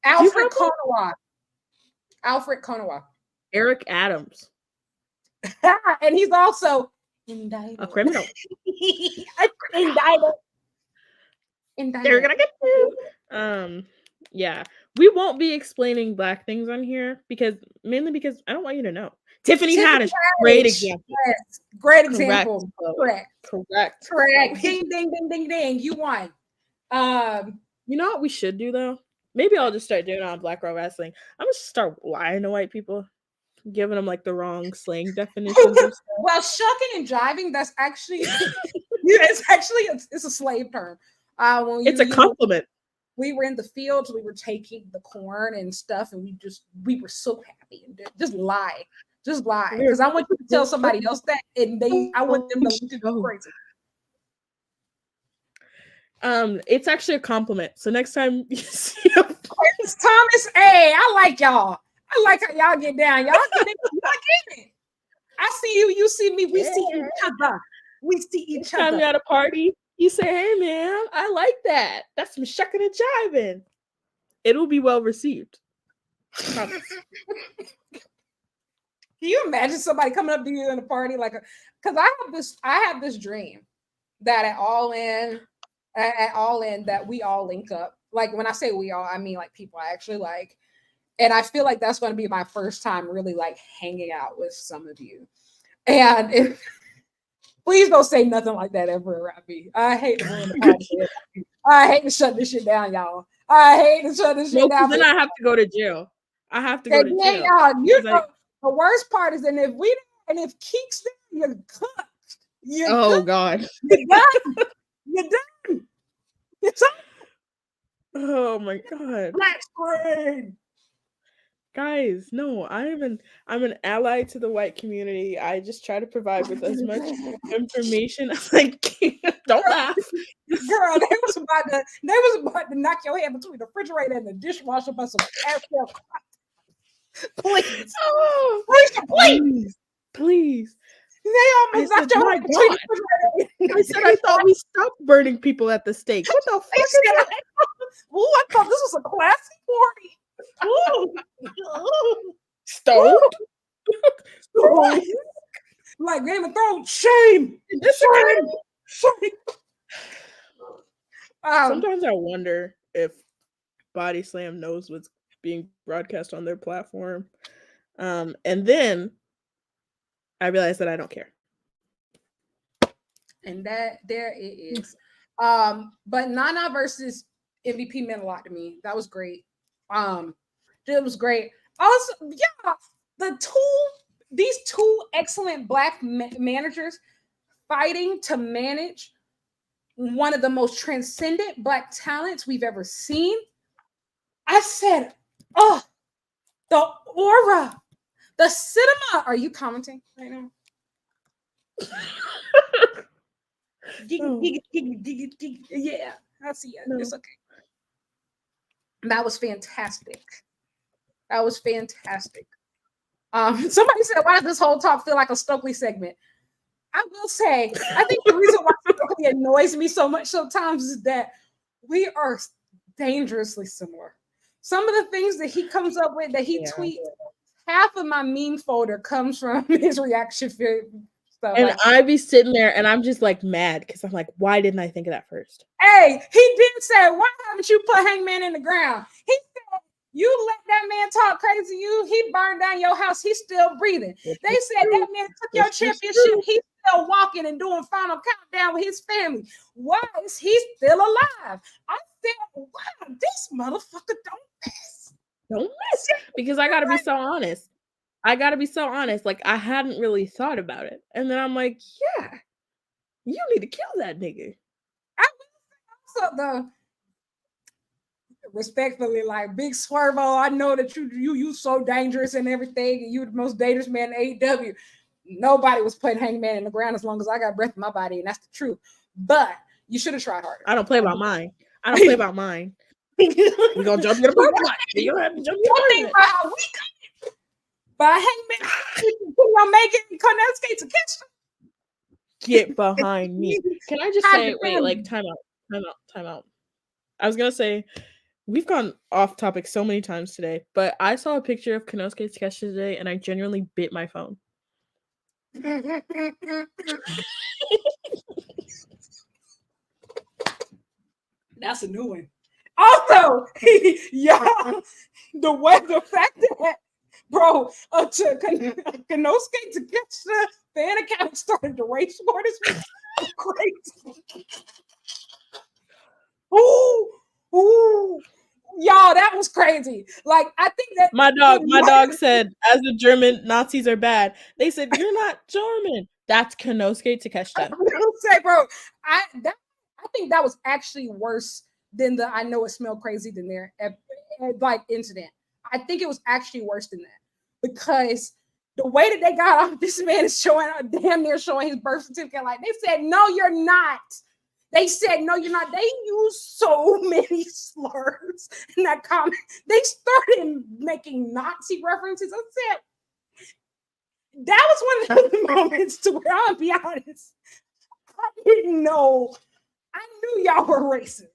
Alfred Konuwa. Eric Adams. And he's also indicted. A criminal. Indicted. They're gonna get you. Yeah. We won't be explaining black things on here mainly because I don't want you to know. Tiffany Haddish, great example. Yes, great example. Correct. Ding, ding, ding, ding, ding. You won. You know what we should do though? Maybe I'll just start doing it on Black Girl Wrestling. I'm gonna start lying to white people, giving them like the wrong slang definitions. Well, shucking and jiving, that's actually it's a slave term. It's a compliment. We were in the fields, we were taking the corn and stuff, and we were so happy and just lie because I want you to tell somebody else that, and I want them to go crazy. It's actually a compliment. So next time you see Thomas, hey, I like y'all. I like how y'all get down. Y'all get it. I see you see me. We see each other. Next time you're at a party, you say, hey man, I like that. That's some shucking and jiving. It'll be well received. Can you imagine somebody coming up to you in a party because I have this dream that at all in that we all link up. Like when I say we all, I mean like people I actually like. And I feel like that's going to be my first time really like hanging out with some of you. And please don't say nothing like that ever around me. I hate to ruin the podcast. I hate to shut this shit down, y'all. I hate to shut this shit down. Then I have to go to jail. I have to go to jail. You know, the worst part is, if Keek's there, you're cooked. Cooked. God. You're done. You're done. It's up. Oh my God. Black screen. Guys, no, I'm an ally to the white community. I just try to provide with as much information as I can. Don't laugh. Girl, they was about to knock your head between the refrigerator and the dishwasher by some pastel. Please. Oh, please. They almost knocked your head between the refrigerator. I said I thought we stopped burning people at the stake. What the fuck is that? Oh, I thought this was a classy party. Stoned? Like Game of Thrones, shame. Sometimes I wonder if Body Slam knows what's being broadcast on their platform. And then I realized that I don't care. And that there it is. But Nana versus MVP meant a lot to me. That was great. It was great. Also, yeah, these two excellent black managers fighting to manage one of the most transcendent black talents we've ever seen. I said, oh, the aura, the cinema. Are you commenting right now? Yeah, I see it. No. It's okay. That was fantastic. Somebody said, why does this whole talk feel like a Stokely segment? I will say, I think the reason why Stokely annoys me so much sometimes is that we are dangerously similar. Some of the things that he comes up with, that he tweets, half of my meme folder comes from his reaction stuff. And like, I be sitting there and I'm just like mad because I'm like, why didn't I think of that first? Hey, he did say, why haven't you put Hangman in the ground? He said, you let that man talk crazy to you. He burned down your house. He's still breathing. They said that man took your championship. He's still walking and doing final countdown with his family. Why is he still alive? I said, wow, this motherfucker don't miss. Don't miss. Because I got to be so honest. Like, I hadn't really thought about it. And then I'm like, yeah, you need to kill that nigga. I also, the respectfully, like, Big Swervo, I know that you so dangerous and everything, and you the most dangerous man in AEW. Nobody was putting Hangman in the ground as long as I got breath in my body, and that's the truth. But you should have tried harder. I don't play about mine. We're gonna jump in the parking lot. You're gonna have to jump in the parking lot. How we coming? But Hangman, you're making Konosuke to catch them. Get behind me. Can I just say, wait, like, time out. I was gonna say, we've gone off topic so many times today, but I saw a picture of Konosuke Takeshita today and I genuinely bit my phone. That's a new one. Also, the fact that, bro, Konosuke Takeshita fan account started to race war this week. Crazy. Ooh. Y'all, that was crazy. Like, I think that my dog said, as a German, Nazis are bad. They said, you're not German. That's Konosuke Takeshita. I will say, bro, I think that was actually worse than the I know it smelled crazy than their like incident. I think it was actually worse than that, because the way that they got off, this man is damn near showing his birth certificate. Like, they said, no, you're not. They said, no, you're not. They used so many slurs in that comment. They started making Nazi references. I said, that was one of the moments to where, I'll be honest, I didn't know. I knew y'all were racist.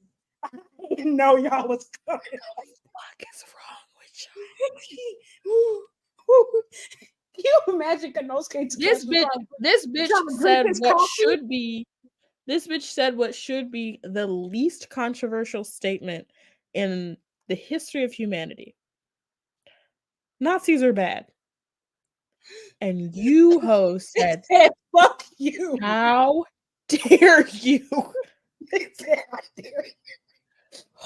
I didn't know y'all was coming. What the fuck is wrong with y'all? Can you imagine Konosuke? This bitch said what should be. This bitch said what should be the least controversial statement in the history of humanity. Nazis are bad. And you, ho, said, fuck you. How dare you? They said, how dare you?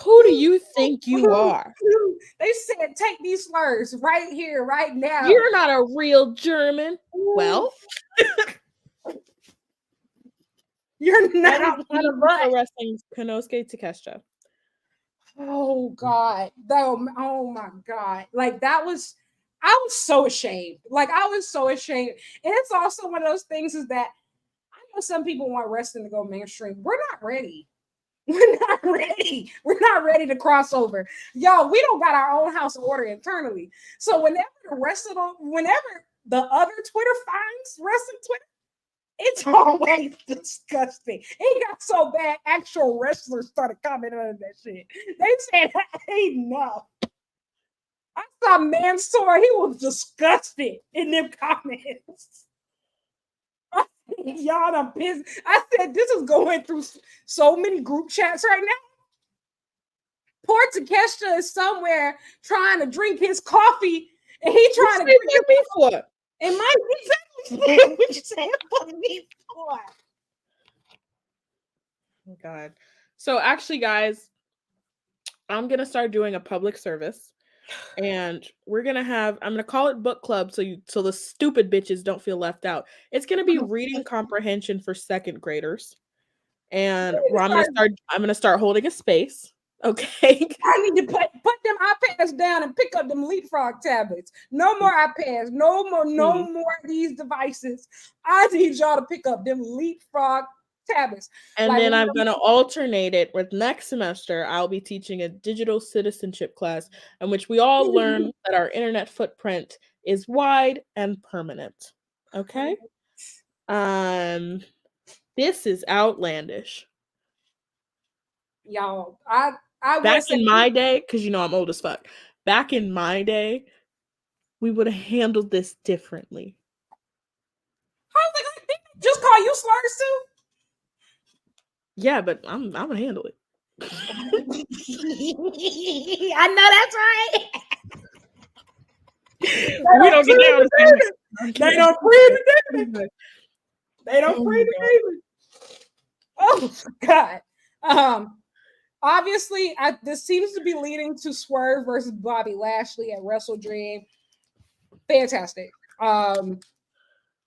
Who do you think you are? They said, take these slurs right here, right now. You're not a real German. Well, you're not one of us. Wrestling's Konosuke Takeshita. Oh God. Oh my God. Like, I was so ashamed. Like, I was so ashamed. And it's also one of those things is that I know some people want wrestling to go mainstream. We're not ready. We're not ready to cross over. Y'all, we don't got our own house of order internally. So whenever the other Twitter finds wrestling Twitter, it's always disgusting. It got so bad, actual wrestlers started commenting on that shit. They said, hey, no. I saw Mansoor. He was disgusted in them comments. Y'all done pissed. I said, this is going through so many group chats right now. Poor Takeshita is somewhere trying to drink his coffee, and he trying to drink it me for. It might be exactly what you saying for me for. Oh God. So actually, guys, I'm gonna start doing a public service, and I'm gonna call it book club so the stupid bitches don't feel left out. It's gonna be reading comprehension for second graders. And I'm gonna start holding a space. Okay. I need to put them iPads down and pick up them leapfrog tablets. No more iPads, no more of these devices. I need y'all to pick up them leapfrog tablets. And then I'm gonna alternate it with next semester. I'll be teaching a digital citizenship class in which we all learn that our internet footprint is wide and permanent. Okay. This is outlandish. Y'all, I back in my day, because you know I'm old as fuck. Back in my day, we would have handled this differently. I was like, did they just call you slurs too? Yeah, but I'm gonna handle it. I know that's right. We don't get down. They don't free the David. They don't free the David. Oh God. Obviously, this seems to be leading to Swerve versus Bobby Lashley at Wrestle Dream. Fantastic.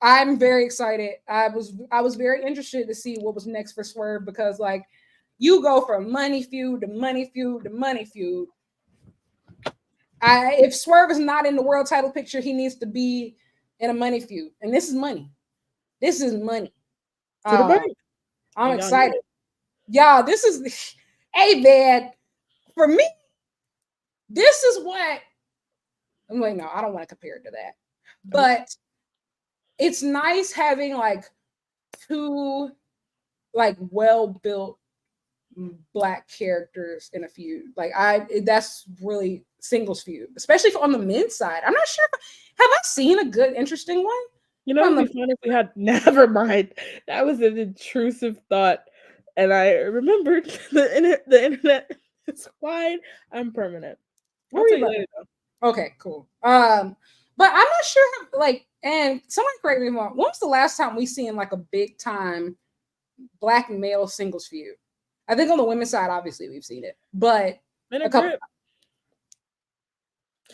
I'm very excited. I was very interested to see what was next for Swerve, because like you go from money feud to money feud to money feud. If Swerve is not in the world title picture, he needs to be in a money feud, and this is money. This is money. I'm excited. Y'all, this is man. For me, this is what. Wait, no, I don't want to compare it to that, but it's nice having like two like well-built Black characters in a feud. Like that's really singles feud, especially on the men's side. I'm not sure. Have I seen a good, interesting one? You know, it'd be fun if we had. Never mind. That was an intrusive thought, and I remembered the internet is wide. I'm permanent. I'll tell you later, though. Okay, cool. But I'm not sure. Like, and someone correct me if I'm wrong. When was the last time we seen like a big time Black male singles feud? I think on the women's side, obviously we've seen it, but a couple.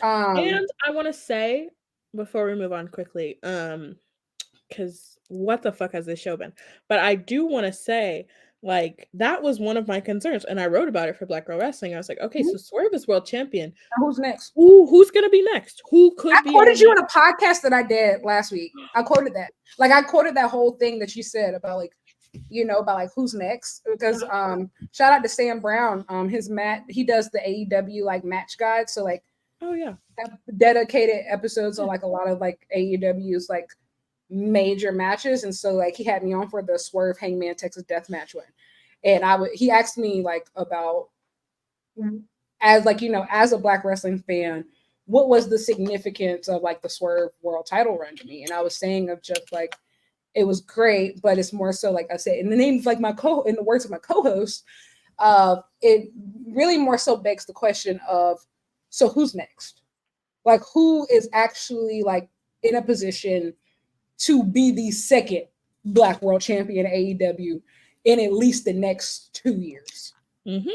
And I want to say before we move on quickly, because what the fuck has this show been? But I do want to say, like, that was one of my concerns, and I wrote about it for Black Girl Wrestling. I was like, okay, so Swerve is world champion. Who's next? Who's gonna be next? Who could be? I quoted you in a podcast that I did last week. I quoted that. Like, I quoted that whole thing that you said about like, you know, about like who's next. Because shout out to Sam Brown. He does the AEW like match guide. So like, oh yeah, dedicated episodes on like a lot of like AEW's like major matches, and so like he had me on for the Swerve Hangman Texas Death Match one, and he asked me like about, as like, you know, as a Black wrestling fan, what was the significance of like the Swerve world title run to me, and I was saying of just like it was great, but it's more so like I said in the name of like in the words of my co-host, it really more so begs the question of, so who's next? Like who is actually like in a position to be the second Black world champion at AEW in at least the next 2 years. Mm-hmm.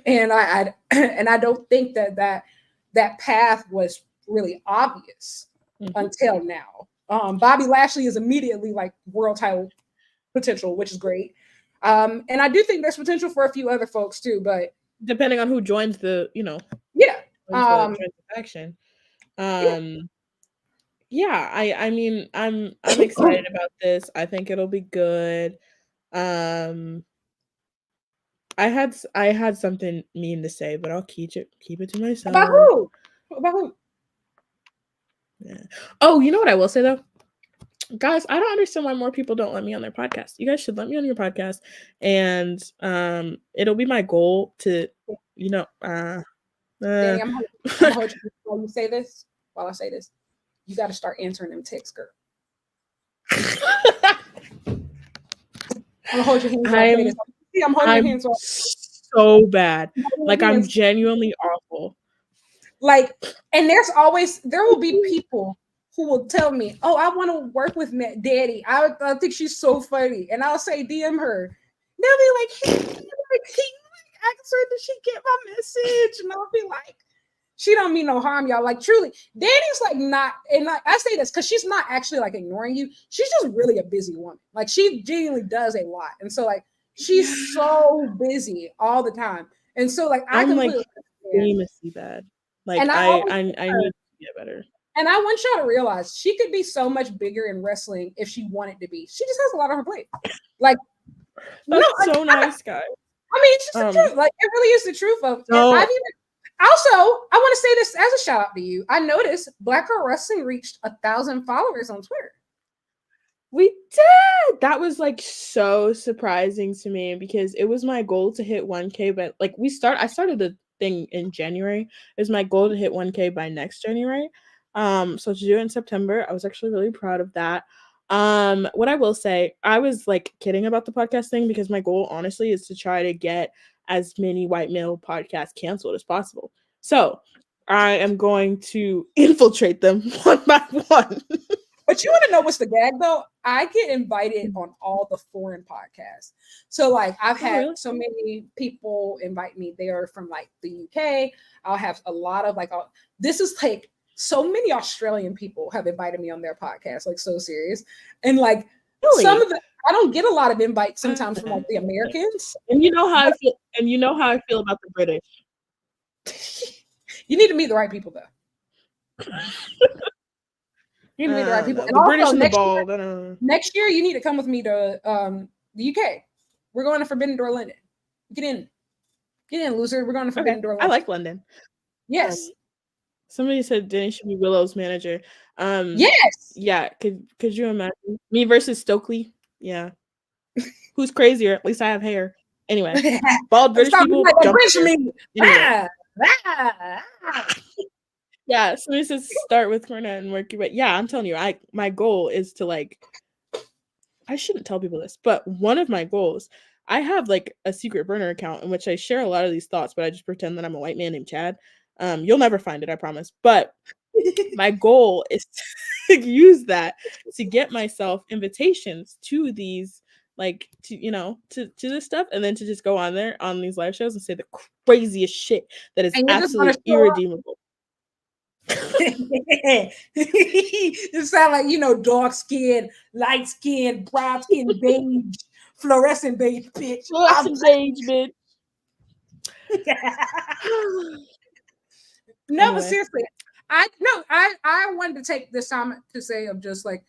And I don't think that path was really obvious until now. Bobby Lashley is immediately like world title potential, which is great. And I do think there's potential for a few other folks too, but depending on who joins the, you know, joins the faction. Yeah, I mean, I'm excited about this. I think it'll be good. I had something mean to say, but I'll keep it to myself. About who? About who? Yeah. Oh, you know what I will say though? Guys, I don't understand why more people don't let me on their podcast. You guys should let me on your podcast, and it'll be my goal to, you know, Dani, I'm gonna hold you while you say this. While I say this, you got to start answering them texts, girl. I'm gonna hold your hands while I say this. See, I'm holding your hands while so bad. Like I'm genuinely awful. Like, and there will be people who will tell me, "Oh, I want to work with Daddy. I think she's so funny," and I'll say, "DM her." They'll be like, "Hey, ask her, did she get my message?" And I'll be like, "She don't mean no harm, y'all." Like, truly, Dani's like not, and like I say this because she's not actually like ignoring you. She's just really a busy woman. Like, she genuinely does a lot, and so like she's so busy all the time, and so like I'm like famously bad. Like and I need to get better. And I want y'all to realize she could be so much bigger in wrestling if she wanted to be. She just has a lot on her plate. Like, that's so nice, guys. I mean, it's just the truth. Like, it really is the truth of. I've even also, I want to say this as a shout out to you. I noticed Black Girl Wrestling reached 1,000 followers on Twitter. We did. That was like so surprising to me because it was my goal to hit 1K, but like I started the thing in January. It was my goal to hit 1K by next January. So to do it in September, I was actually really proud of that. What I will say, I was like kidding about the podcast thing because my goal honestly is to try to get as many white male podcasts canceled as possible. So I am going to infiltrate them one by one. But you want to know what's the gag though? I get invited on all the foreign podcasts. So like I've had so many people invite me. They are from like the UK. I'll have a lot of like this is like so many Australian people have invited me on their podcast, like so serious. And like some of the I don't get a lot of invites sometimes from like the Americans. And you know how I feel. And you know how I feel about the British. You need to meet the right people though. You need to meet the right people. And the British and the bald. Next year, you need to come with me to the UK. We're going to Forbidden Door London. Get in, loser. We're going to Forbidden Door London. I like London. Yes. Somebody said Dani should be Willow's manager. Yes. Yeah. Could you imagine me versus Stokely? Yeah. Who's crazier? At least I have hair. Anyway, bald British people. Jump me. Anyway. Yeah, somebody says start with Cornette and work your way. Yeah, I'm telling you, my goal is to like. I shouldn't tell people this, but one of my goals, I have like a secret burner account in which I share a lot of these thoughts, but I just pretend that I'm a white man named Chad. You'll never find it, I promise. But my goal is to use that to get myself invitations to these, like to this stuff, and then to just go on there on these live shows and say the craziest shit that is absolutely irredeemable. It sound like dark skin, light skin, brown skin, beige, fluorescent beige, bitch. Fluorescent beige, bitch. No, anyway. But seriously, I wanted to take this time to say of just like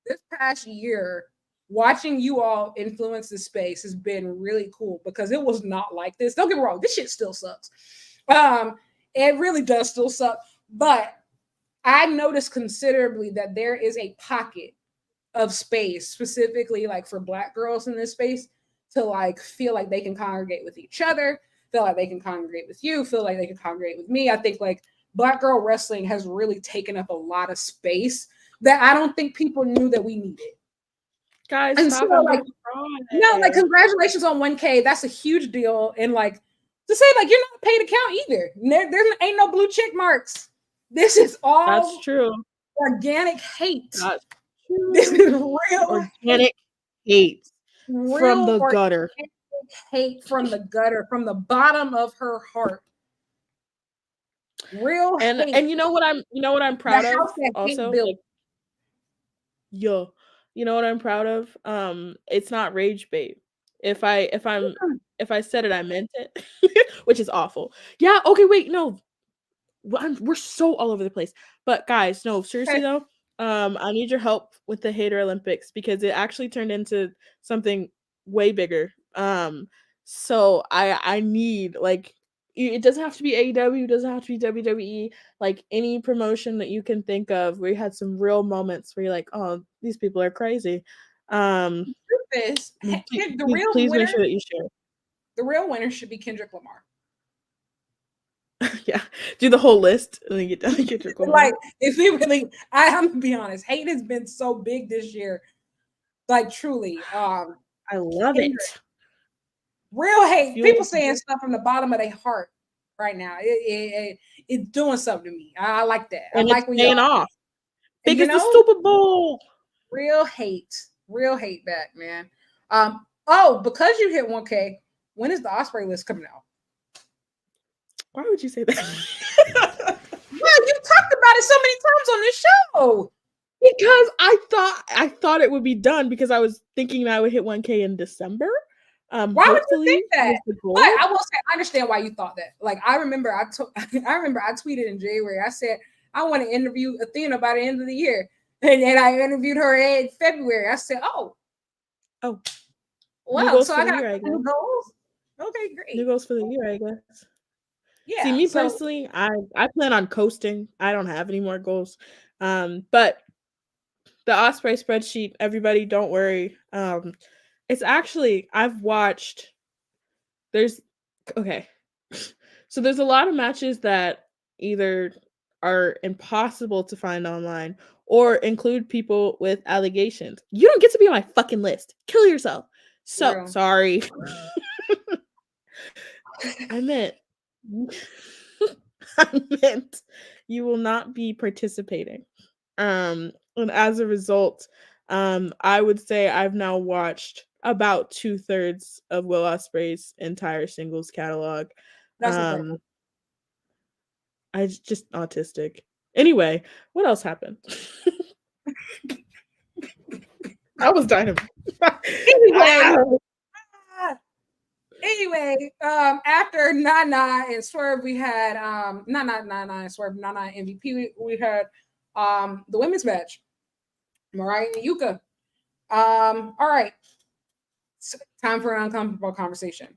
this past year, watching you all influence this space has been really cool because it was not like this. Don't get me wrong, this shit still sucks. It really does still suck. But I noticed considerably that there is a pocket of space specifically like for Black girls in this space to like feel like they can congregate with each other, feel like they can congregate with you, feel like they can congregate with me. I think like Black girl wrestling has really taken up a lot of space that I don't think people knew that we needed. Guys, and so, like, no, like congratulations on 1K. That's a huge deal. And like to say like you're not a paid account either. There ain't no blue check marks. This is all that's true. Organic hate. That's true. This is real organic hate from the gutter. Hate from the gutter, from the bottom of her heart. Real hate. And you know what I'm proud of also. Like, you know what I'm proud of? It's not rage bait. If I said it, I meant it, which is awful. Yeah. Okay. Wait. No. We're so all over the place. But guys, no, seriously though, I need your help with the Hater Olympics because it actually turned into something way bigger. So I need like it doesn't have to be AEW, it doesn't have to be WWE, like any promotion that you can think of where you had some real moments where you're like, oh, these people are crazy. Please make sure that you share. The real winner should be Kendrick Lamar. Yeah, do the whole list and then get your gold. Like, if we really, I'm gonna be honest, hate has been so big this year. Like, truly, I love hate, it. real hate. Fuel. People saying stuff from the bottom of their heart right now. It's doing something to me. I like that. And I like it's when paying y'all, off. Big you as the know, Super Bowl. real hate back, man. Oh, because you hit 1K, when is the Osprey list coming out? Why would you say that? Well, you talked about it so many times on this show. Because I thought it would be done because I was thinking that I would hit 1K in December. Why Hopefully would you think that? the goal. But I will say I understand why you thought that. Like, I remember I tweeted in January. I said I want to interview Athena by the end of the year, and I interviewed her in February. I said, oh, well, so I got new goals. Okay, great. New goals for the year, I guess. Yeah. See, me personally, I plan on coasting. I don't have any more goals. But the Osprey spreadsheet, everybody, don't worry. It's actually I've watched. So there's a lot of matches that either are impossible to find online or include people with allegations. You don't get to be on my fucking list. Kill yourself. So sorry. I meant you will not be participating. And as a result, I would say I've now watched about 2/3 of Will Ospreay's entire singles catalog. That's incredible. I just autistic. Anyway, what else happened? That was Dynamite. Anyway, after Nana and Swerve, we had Nana and Swerve, Nana MVP. We had the women's match, Mariah and Yuka. All right, so, time for an uncomfortable conversation.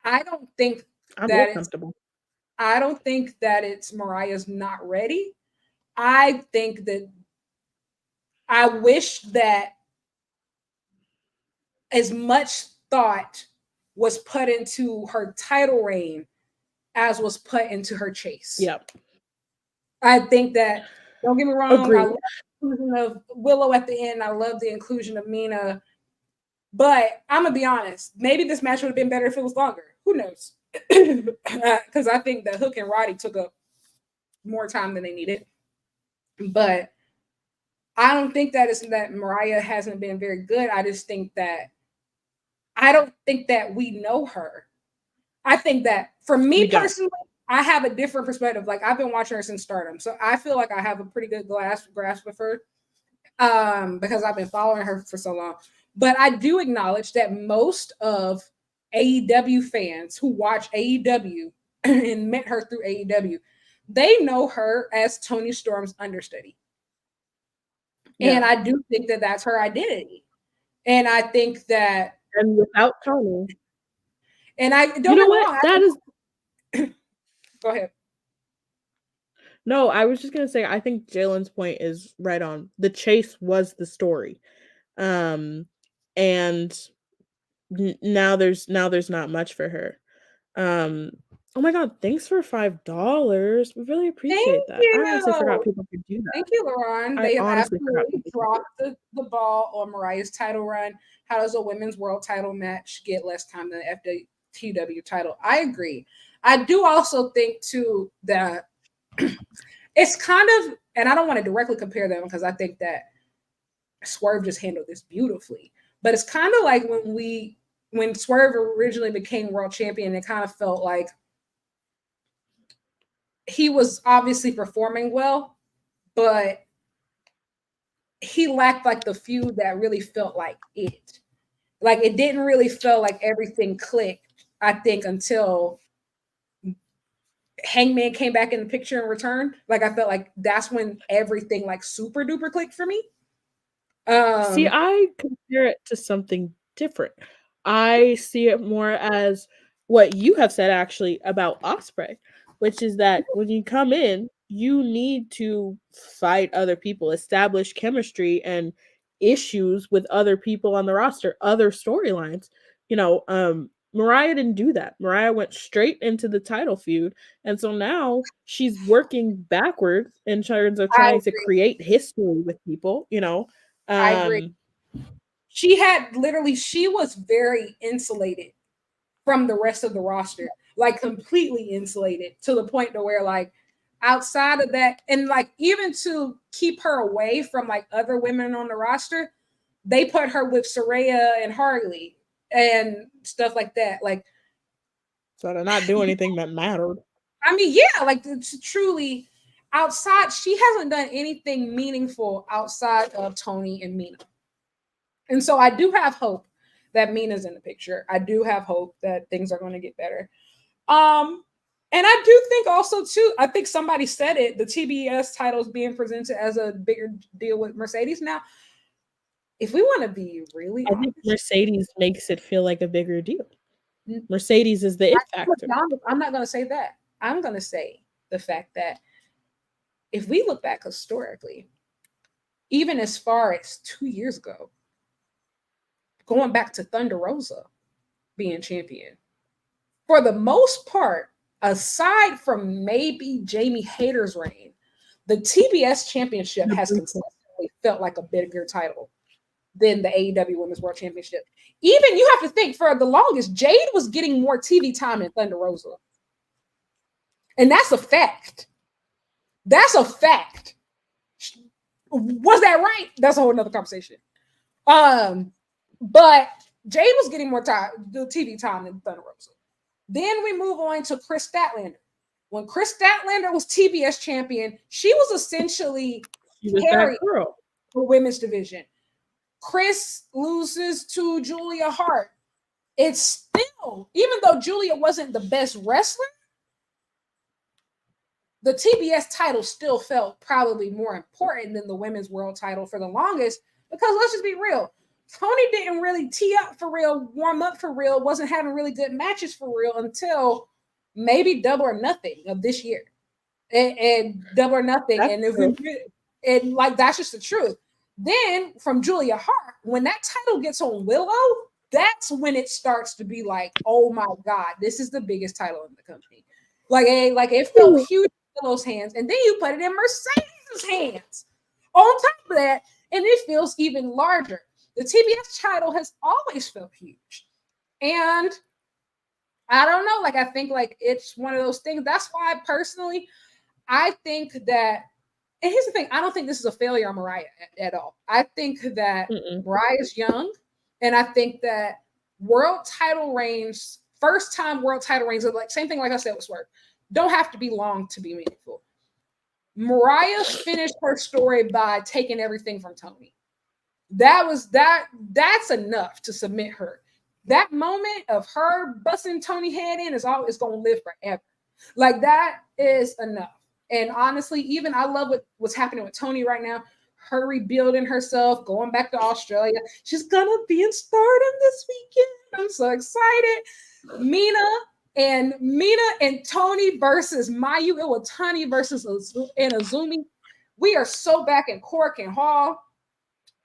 I don't think I don't think that it's Mariah's not ready. I think that I wish that as much thought was put into her title reign as was put into her chase. Yep. I think that, don't get me wrong, Agreed. I love the inclusion of Willow at the end. I love the inclusion of Mina. But I'm going to be honest, maybe this match would have been better if it was longer. Who knows? Because I think that Hook and Roddy took up more time than they needed. But I don't think that it's that Mariah hasn't been very good. I just think that I don't think that we know her. I think that for me personally, I have a different perspective. Like, I've been watching her since Stardom, so I feel like I have a pretty good grasp of her because I've been following her for so long. But I do acknowledge that most of AEW fans who watch AEW and met her through AEW, they know her as Toni Storm's understudy. Yeah. And I do think that that's her identity. And I think that, and without Toni, and I don't know what that is. Go ahead. No, I was just gonna say I think Jalen's point is right on. The chase was the story, and now there's not much for her. Oh my god, thanks for $5. We really appreciate that. I honestly forgot people could do that. Thank you, Lauren. They have absolutely dropped the ball on Mariah's title run. How does a women's world title match get less time than the FTW title? I agree. I do also think too that it's kind of, and I don't want to directly compare them because I think that Swerve just handled this beautifully. But it's kind of like when Swerve originally became world champion, it kind of felt like he was obviously performing well, but he lacked like the feud that really felt like it. Like, it didn't really feel like everything clicked, I think, until Hangman came back in the picture and returned. Like, I felt like that's when everything like super duper clicked for me. See, I compare it to something different. I see it more as what you have said actually about Ospreay, which is that when you come in, you need to fight other people, establish chemistry and issues with other people on the roster, other storylines. Mariah didn't do that. Mariah went straight into the title feud. And so now she's working backwards in terms of trying to create history with people, you know. I agree. She was very insulated from the rest of the roster, like completely insulated to the point to where like outside of that, and like even to keep her away from like other women on the roster, they put her with Saraya and Harley and stuff like that. Like, so they're not doing anything that mattered. I mean, yeah, like truly outside, she hasn't done anything meaningful outside of Toni and Mina. And so I do have hope that Mina's in the picture. I do have hope that things are going to get better. And I do think also too, I think somebody said it, the TBS title is being presented as a bigger deal with Mercedes now. If we want to be really honest, think Mercedes makes it feel like a bigger deal. Mercedes is the it factor. I'm not going to say that. I'm going to say the fact that if we look back historically, even as far as 2 years ago, going back to Thunder Rosa being champion, for the most part, aside from maybe Jamie Hayter's reign, the TBS championship has consistently felt like a bigger title than the AEW Women's World Championship. Even you have to think, for the longest, Jade was getting more TV time than Thunder Rosa. And that's a fact. That's a fact. Was that right? That's a whole nother conversation. But Jade was getting more time, the TV time than Thunder Rosa. Then we move on to Chris Statlander. When Chris Statlander was TBS champion, she was essentially carrying the women's division. Chris loses to Julia Hart. It's still, even though Julia wasn't the best wrestler, the TBS title still felt probably more important than the women's world title for the longest, because let's just be real. Toni didn't really tee up for real, warm up for real, wasn't having really good matches for real until maybe Double or Nothing of this year. And Double or Nothing. And like, that's just the truth. Then from Julia Hart, when that title gets on Willow, that's when it starts to be like, oh my God, this is the biggest title in the company. Like it felt huge in Willow's hands, and then you put it in Mercedes' hands. On top of that, and it feels even larger. The TBS title has always felt huge. And I don't know, like I think like it's one of those things. That's why personally, I think that, and here's the thing, I don't think this is a failure on Mariah at all. I think that Mariah's young, and I think that world title reigns, first time world title reigns, like same thing like I said with Swerve, don't have to be long to be meaningful. Mariah finished her story by taking everything from Toni. That's enough to submit her. That moment of her busting Toni head in is always going to live forever. Like that is enough. And honestly, even I love what's happening with Toni right now. Her rebuilding herself, going back to Australia. She's gonna be in Stardom this weekend. I'm so excited. Mina and Toni versus Mayu Iwatani versus Azumi. We are so back in Cork and Hall.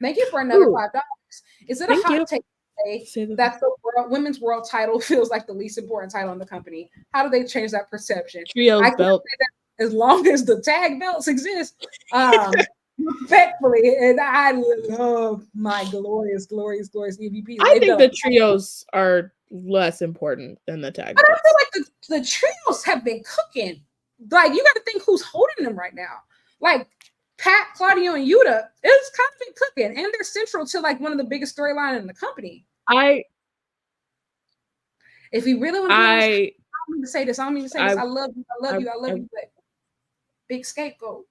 Thank you for another $5. Is it a hot take to say that the women's world title feels like the least important title in the company? How do they change that perception? Trios belt. As long as the tag belts exist, respectfully, and I love my glorious EVP. I think the trios are less important than the tag belts. But I feel like the trios have been cooking. Like, you got to think who's holding them right now. Like, Pat, Claudio, and Yuta, it's kind of been cooking, and they're central to like one of the biggest storylines in the company. If we really want to, I don't mean to say this. I love you. But big scapegoat.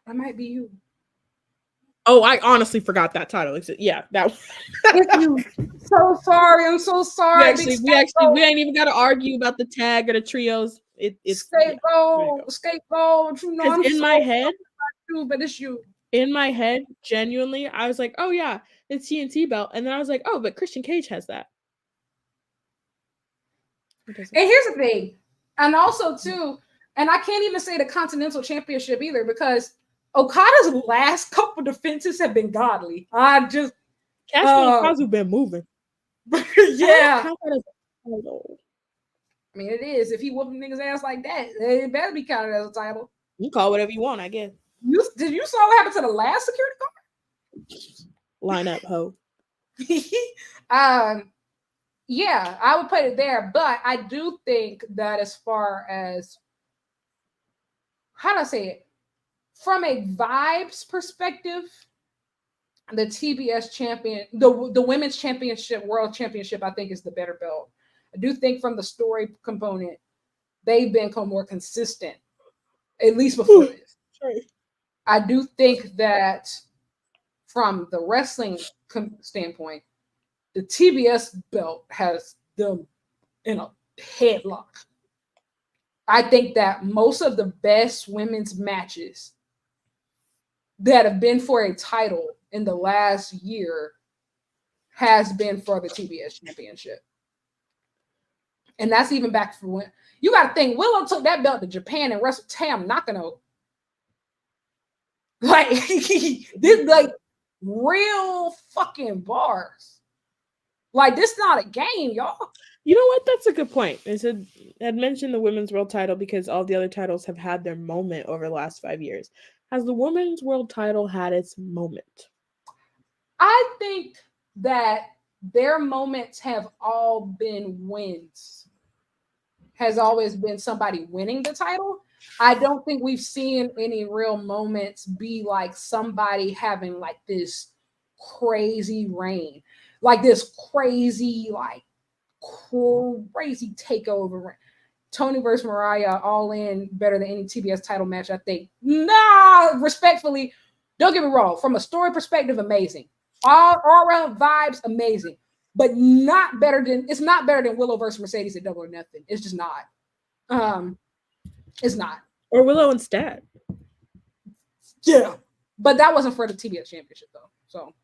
That might be you. Oh, I honestly forgot that title. Yeah, that. So sorry. I'm so sorry. We ain't even got to argue about the tag or the trios. It's scapegoat. You know, in my head. But it's you. In my head, genuinely, I was like, oh yeah, the TNT belt. And then I was like, oh, but Christian Cage has that. And here's the thing. And also, too, and I can't even say the Continental Championship either, because Okada's last couple defenses have been godly. Cashman and Kazu been moving. Yeah. title. I mean, it is. If he whooping niggas' ass like that, it better be counted as a title. You call whatever you want, I guess. Did you saw what happened to the last security guard? Line up, ho. Yeah, I would put it there, but I do think that as far as how do I say it, from a vibes perspective, the TBS champion, the women's championship, world championship, I think is the better belt. I do think from the story component, they've been more consistent, at least before this. Sorry. I do think that from the wrestling standpoint, the TBS belt has them in a headlock. I think that most of the best women's matches that have been for a title in the last year has been for the TBS championship. And that's even back from when you got to think Willow took that belt to Japan and wrestled Tam Nakano. Like this, like real fucking bars. Like this not a game, y'all. You know what? That's a good point. I'd mentioned the women's world title because all the other titles have had their moment over the last 5 years. Has the women's world title had its moment? I think that their moments have all been wins. Has always been somebody winning the title. I don't think we've seen any real moments be like somebody having like this crazy reign, like this crazy takeover. Tony versus Mariah, all in, better than any TBS title match, I think. Nah, respectfully, don't get me wrong. From a story perspective, amazing. All around vibes, amazing. But it's not better than Willow versus Mercedes at Double or Nothing. It's just not. It's not. Or Willow instead. Yeah. But that wasn't for the TBS championship though. So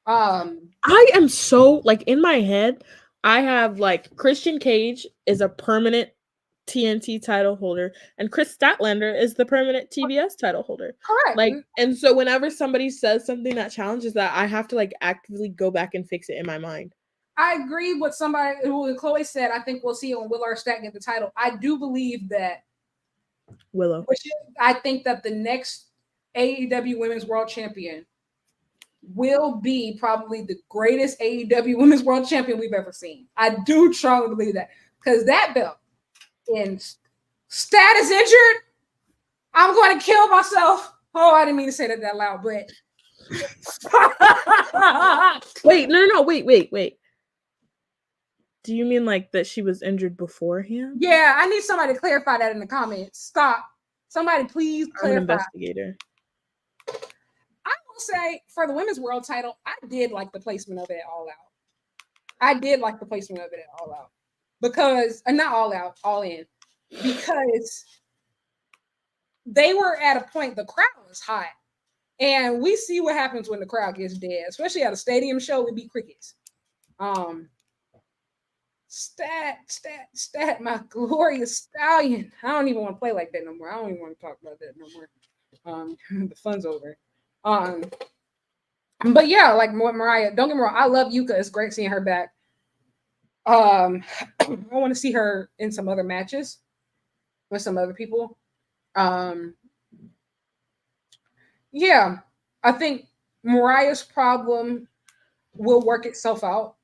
I am so like in my head, I have like Christian Cage is a permanent TNT title holder and Chris Statlander is the permanent TBS title holder. Correct. Like, and so whenever somebody says something that challenges that, I have to like actively go back and fix it in my mind. I agree with somebody who Chloe said. I think we'll see on Willow or Stat get the title. I do believe that Willow. I think that the next AEW Women's World Champion will be probably the greatest AEW Women's World Champion we've ever seen. I do strongly believe that because that belt in Stat is injured. I'm going to kill myself. Oh, I didn't mean to say that loud, but wait, no, wait. Do you mean like that she was injured beforehand? Yeah, I need somebody to clarify that in the comments. Stop. Somebody please clarify. I'm an investigator. I will say for the women's world title, I did like the placement of it All Out. I did like the placement of it at All Out. Because, not All Out, All In. Because they were at a point, the crowd was hot. And we see what happens when the crowd gets dead. Especially at a stadium show, it'd be crickets. Stat, my glorious stallion. I don't even want to play like that no more. I don't even want to talk about that no more. The fun's over. But yeah, like Mariah, don't get me wrong, I love Yuka. It's great seeing her back. I want to see her in some other matches with some other people. Yeah, I think Mariah's problem will work itself out.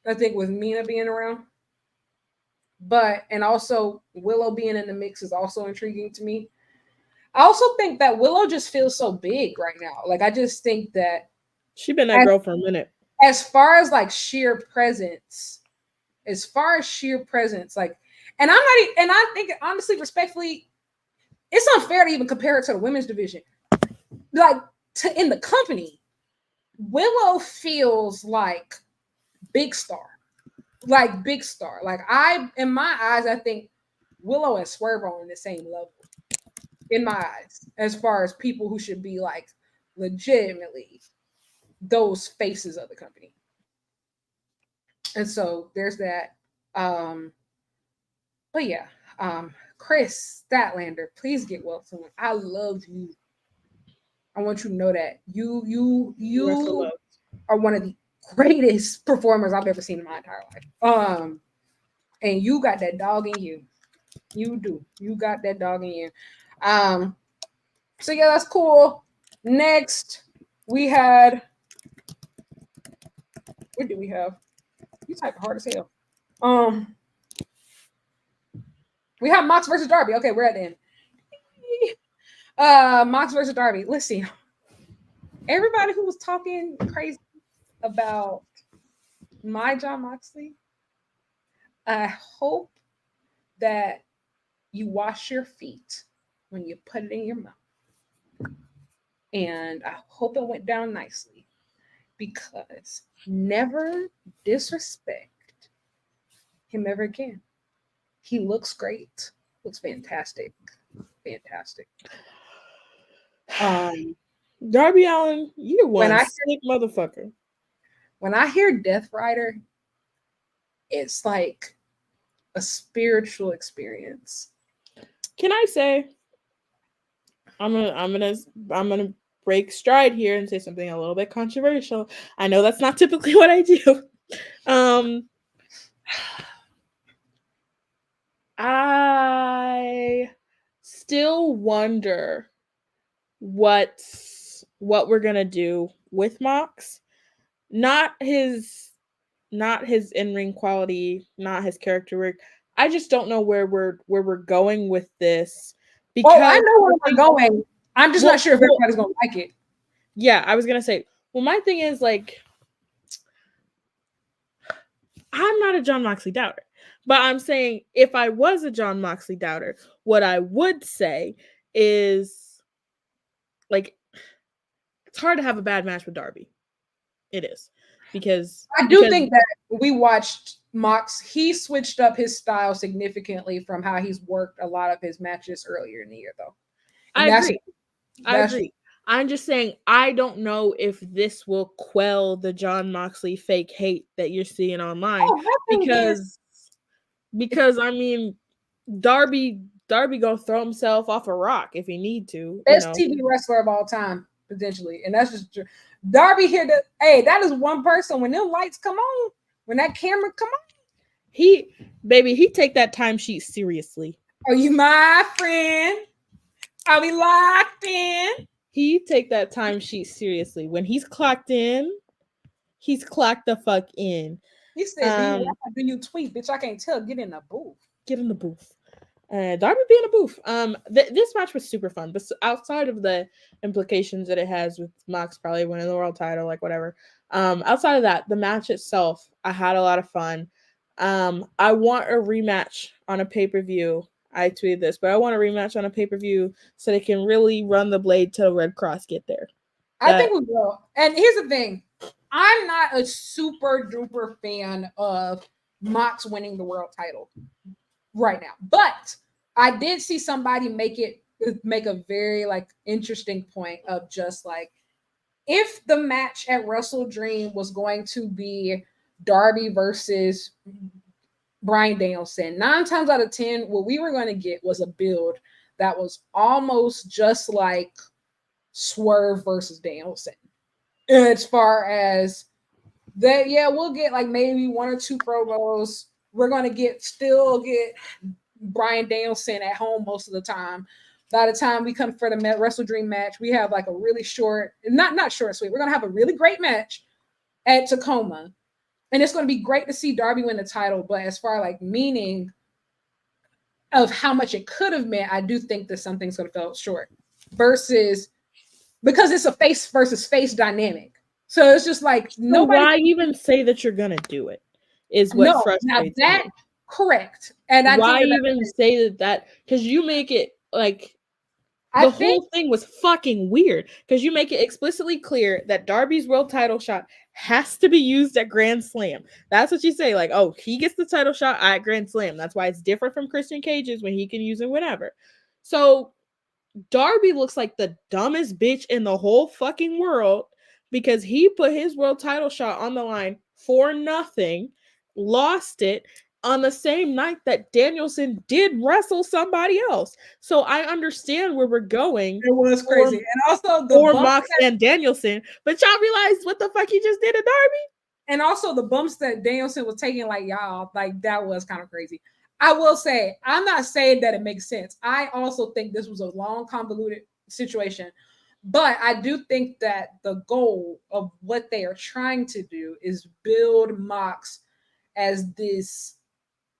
I think with Mina being around. And also Willow being in the mix is also intriguing to me. I also think that Willow just feels so big right now. Like, I just think that she's been that girl for a minute. As far as like sheer presence, like, and I think honestly, respectfully, it's unfair to even compare it to the women's division. Like, in the company, Willow feels like big star. Like, in my eyes, I think Willow and Swerve are on the same level. In my eyes, as far as people who should be like legitimately those faces of the company. And so there's that. But yeah, Chris Statlander, please get well soon. I love you. I want you to know that you are one of the greatest performers I've ever seen in my entire life. And you got that dog in you. You do. You got that dog in you. So yeah, that's cool. Next, we had, what did we have? You type hard as hell. We have Mox versus Darby. Okay, we're at the end. Mox versus Darby. Listen, everybody who was talking crazy about my Jon Moxley, I hope that you wash your feet when you put it in your mouth. And I hope it went down nicely, because never disrespect him ever again. He looks great. Looks fantastic. Fantastic. Darby Allin, you're one sick motherfucker. When I hear Death Rider, it's like a spiritual experience. Can I say, I'm gonna break stride here and say something a little bit controversial. I know that's not typically what I do. I still wonder what we're gonna do with Mox. Not his in-ring quality, not his character work. I just don't know where we're going with this. Because I know where we're going. I'm just not sure if everybody's gonna like it. Yeah, I was gonna say. Well, my thing is, like, I'm not a Jon Moxley doubter, but I'm saying if I was a Jon Moxley doubter, what I would say is, like, it's hard to have a bad match with Darby. It is, because I do think that we watched Mox. He switched up his style significantly from how he's worked a lot of his matches earlier in the year, though. I agree. I'm just saying, I don't know if this will quell the Jon Moxley fake hate that you're seeing online. Because I mean, Darby gonna throw himself off a rock if he need to. Best TV wrestler of all time, potentially. And that's just true. Darby here, that is one person, when them lights come on, when that camera come on, he take that timesheet seriously. Are you my friend? Are we locked in? He take that timesheet seriously. When he's clocked in, he's clocked the fuck in. He said, do you tweet? Bitch, I can't tell. Get in the booth. Get in the booth. Darby be in a booth. This match was super fun, but outside of the implications that it has with Mox probably winning the world title, like whatever. Outside of that, the match itself, I had a lot of fun. I want a rematch on a pay-per-view. I tweeted this, but I want a rematch on a pay-per-view so they can really run the blade till Red Cross get there. I think we will. And here's the thing. I'm not a super duper fan of Mox winning the world title right now, but I did see somebody make a very like interesting point of just like, if the match at Wrestle Dream was going to be Darby versus Bryan Danielson, 9 times out of 10, what we were going to get was a build that was almost just like Swerve versus Danielson. As far as that, yeah, we'll get like maybe 1 or 2 promos. We're going to still get Bryan Danielson at home most of the time. By the time we come for the Wrestle Dream match, we have like a really short, not short, sweet. We're going to have a really great match at Tacoma. And it's going to be great to see Darby win the title. But as far like meaning of how much it could have meant, I do think that something's going to fall short. Versus, because it's a face versus face dynamic. So it's just like, nobody. Why even say that you're going to do it is what frustrates me. Correct. And why even say that? Because you make it like, the whole thing was fucking weird, because you make it explicitly clear that Darby's world title shot has to be used at Grand Slam. That's what you say. Like, oh, he gets the title shot at Grand Slam. That's why it's different from Christian Cage's when he can use it whenever. So Darby looks like the dumbest bitch in the whole fucking world, because he put his world title shot on the line for nothing, lost it, on the same night that Danielson did wrestle somebody else. So I understand where we're going. It was crazy. And also Mox and Danielson, but y'all realize what the fuck he just did to Darby? And also the bumps that Danielson was taking, like, y'all, like, that was kind of crazy. I will say, I'm not saying that it makes sense. I also think this was a long, convoluted situation. But I do think that the goal of what they are trying to do is build Mox as this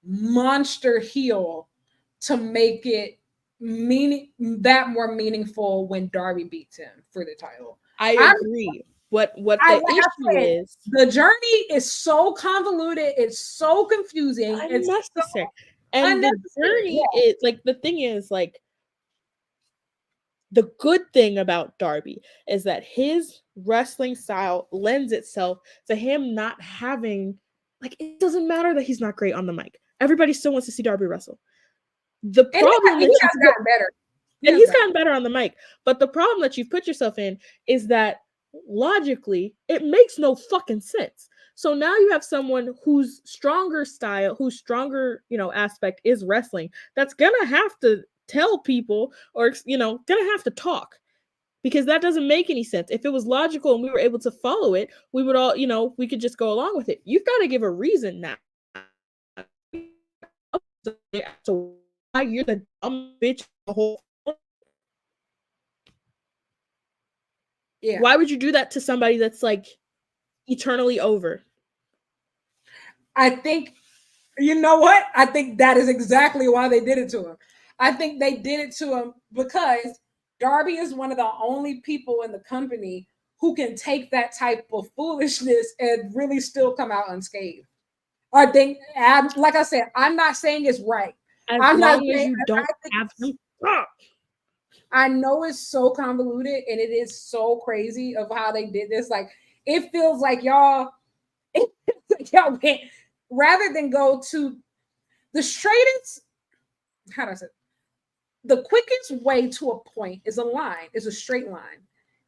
monster heel to make it that more meaningful when Darby beats him for the title. I agree. What the issue is, the journey is so convoluted, it's so confusing, unnecessary. And the journey is like, the thing is, like, the good thing about Darby is that his wrestling style lends itself to him not having, like, it doesn't matter that he's not great on the mic. Everybody still wants to see Darby wrestle. The problem that he's gotten better. He's gotten better on the mic. But the problem that you've put yourself in is that logically, it makes no fucking sense. So now you have someone whose stronger style, whose stronger, aspect is wrestling, that's gonna have to tell people, or, gonna have to talk, because that doesn't make any sense. If it was logical and we were able to follow it, we would all, we could just go along with it. You've got to give a reason now. So why you're the dumb bitch the whole. Yeah. Why would you do that to somebody that's, like, eternally over? I think, you know what? I think that is exactly why they did it to him. I think they did it to him because Darby is one of the only people in the company who can take that type of foolishness and really still come out unscathed. I think, like I said, I'm not saying it's right. I'm not saying you don't have him. I know it's so convoluted and it is so crazy of how they did this. Like, it feels like y'all went, rather than go to the straightest, how do I say it? The quickest way to a point is a line, is a straight line.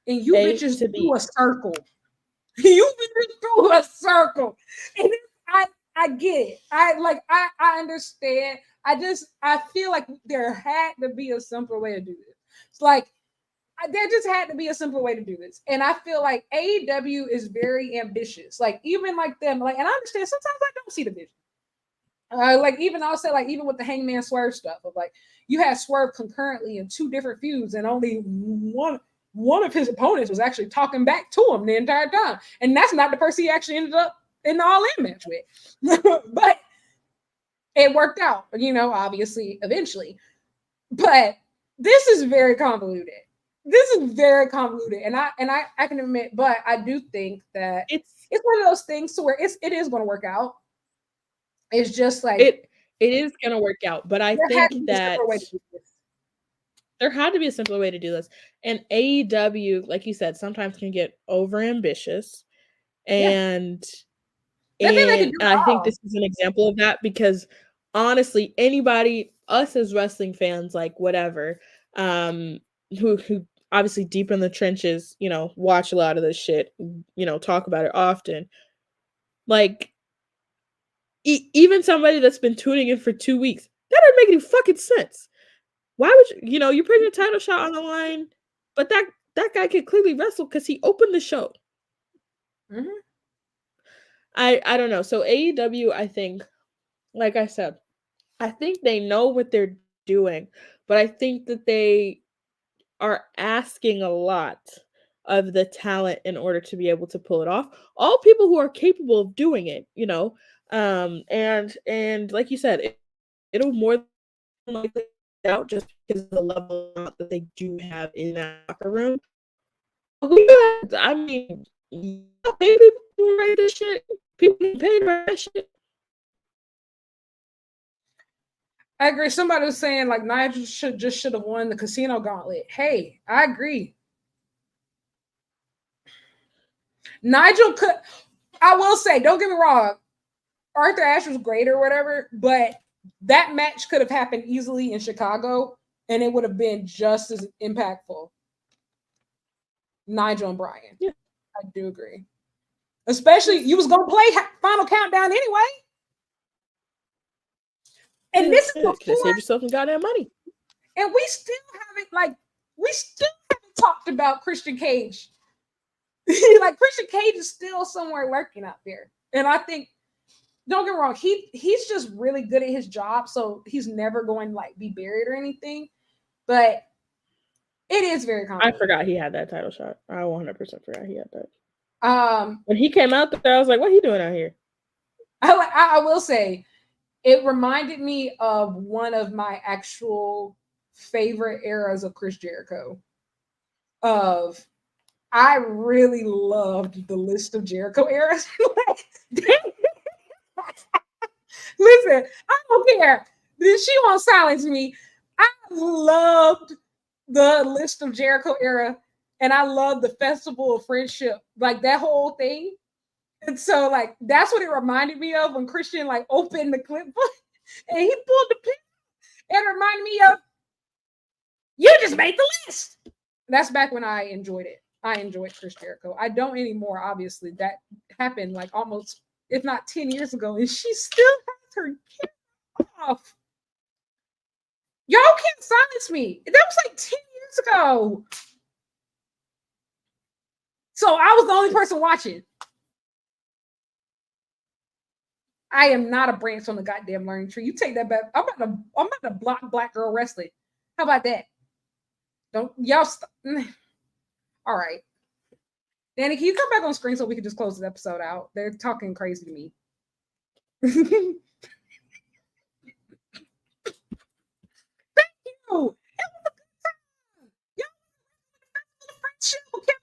And you bitches do a circle. You bitches do a circle. And I get it. I understand. I feel like there had to be a simpler way to do this. It's like, there just had to be a simpler way to do this. And I feel like AEW is very ambitious. Like, even like them, like, and I understand sometimes I don't see the vision. Like, even I'll say, like, even with the Hangman Swerve stuff, of like, you had Swerve concurrently in 2 different feuds, and only one of his opponents was actually talking back to him the entire time. And that's not the person he actually ended up in the All-In match with. But it worked out, obviously, eventually. But this is very convoluted. And I can admit, but I do think that it's one of those things to where it is going to work out. It's just like it is going to work out, but I think that there had to be a simpler way to do this. And AEW, like you said, sometimes can get over ambitious, and I think this is an example of that, because honestly, anybody, us as wrestling fans, like, whatever, who obviously deep in the trenches, watch a lot of this shit, talk about it often, like, even somebody that's been tuning in for 2 weeks, that doesn't make any fucking sense. Why would you, you're putting a title shot on the line, but that guy could clearly wrestle because he opened the show. Mm-hmm. I don't know. So AEW, I think, like I said, I think they know what they're doing, but I think that they are asking a lot of the talent in order to be able to pull it off. All people who are capable of doing it, and like you said, it'll more than likely out just because of the level that they do have in that locker room. I mean, maybe people write this shit. People pay to write that shit. I agree. Somebody was saying, like, Nigel should have won the Casino Gauntlet. Hey, I agree. Nigel could. I will say, don't get me wrong, Arthur Ashe was great or whatever, but that match could have happened easily in Chicago, and it would have been just as impactful. Nigel and Bryan. Yeah, I do agree. Especially, you was gonna play Final Countdown anyway. And this is before, save yourself some goddamn money. And we still haven't talked about Christian Cage Like Christian Cage is still somewhere lurking out there. And I think, don't get me wrong, he's just really good at his job, so he's never going to like be buried or anything. But it is very I forgot he had that title shot. I 100% forgot he had that. When he came out there, I was like, what are you doing out here? I will say, it reminded me of one of my actual favorite eras of Chris Jericho. I really loved the list of Jericho eras. Listen, I don't care. She won't silence me. I loved the list of Jericho era, and I loved the Festival of Friendship, like that whole thing. And so, like, that's what it reminded me of when Christian like opened the clip book and he pulled the pin. It reminded me of, you just made the list. That's back when I enjoyed it. I enjoyed Chris Jericho. I don't anymore, obviously. That happened like almost, if not 10 years ago, and she still has her camera off. Y'all can't silence me. That was like 10 years ago. So I was the only person watching. I am not a branch on the goddamn learning tree. You take that back. I'm about to block Black Girl Wrestling. How about that? Don't y'all all right. Dani, can you come back on screen so we can just close this episode out? They're talking crazy to me. Thank you. It was a good time. Y'all the friendship. Okay.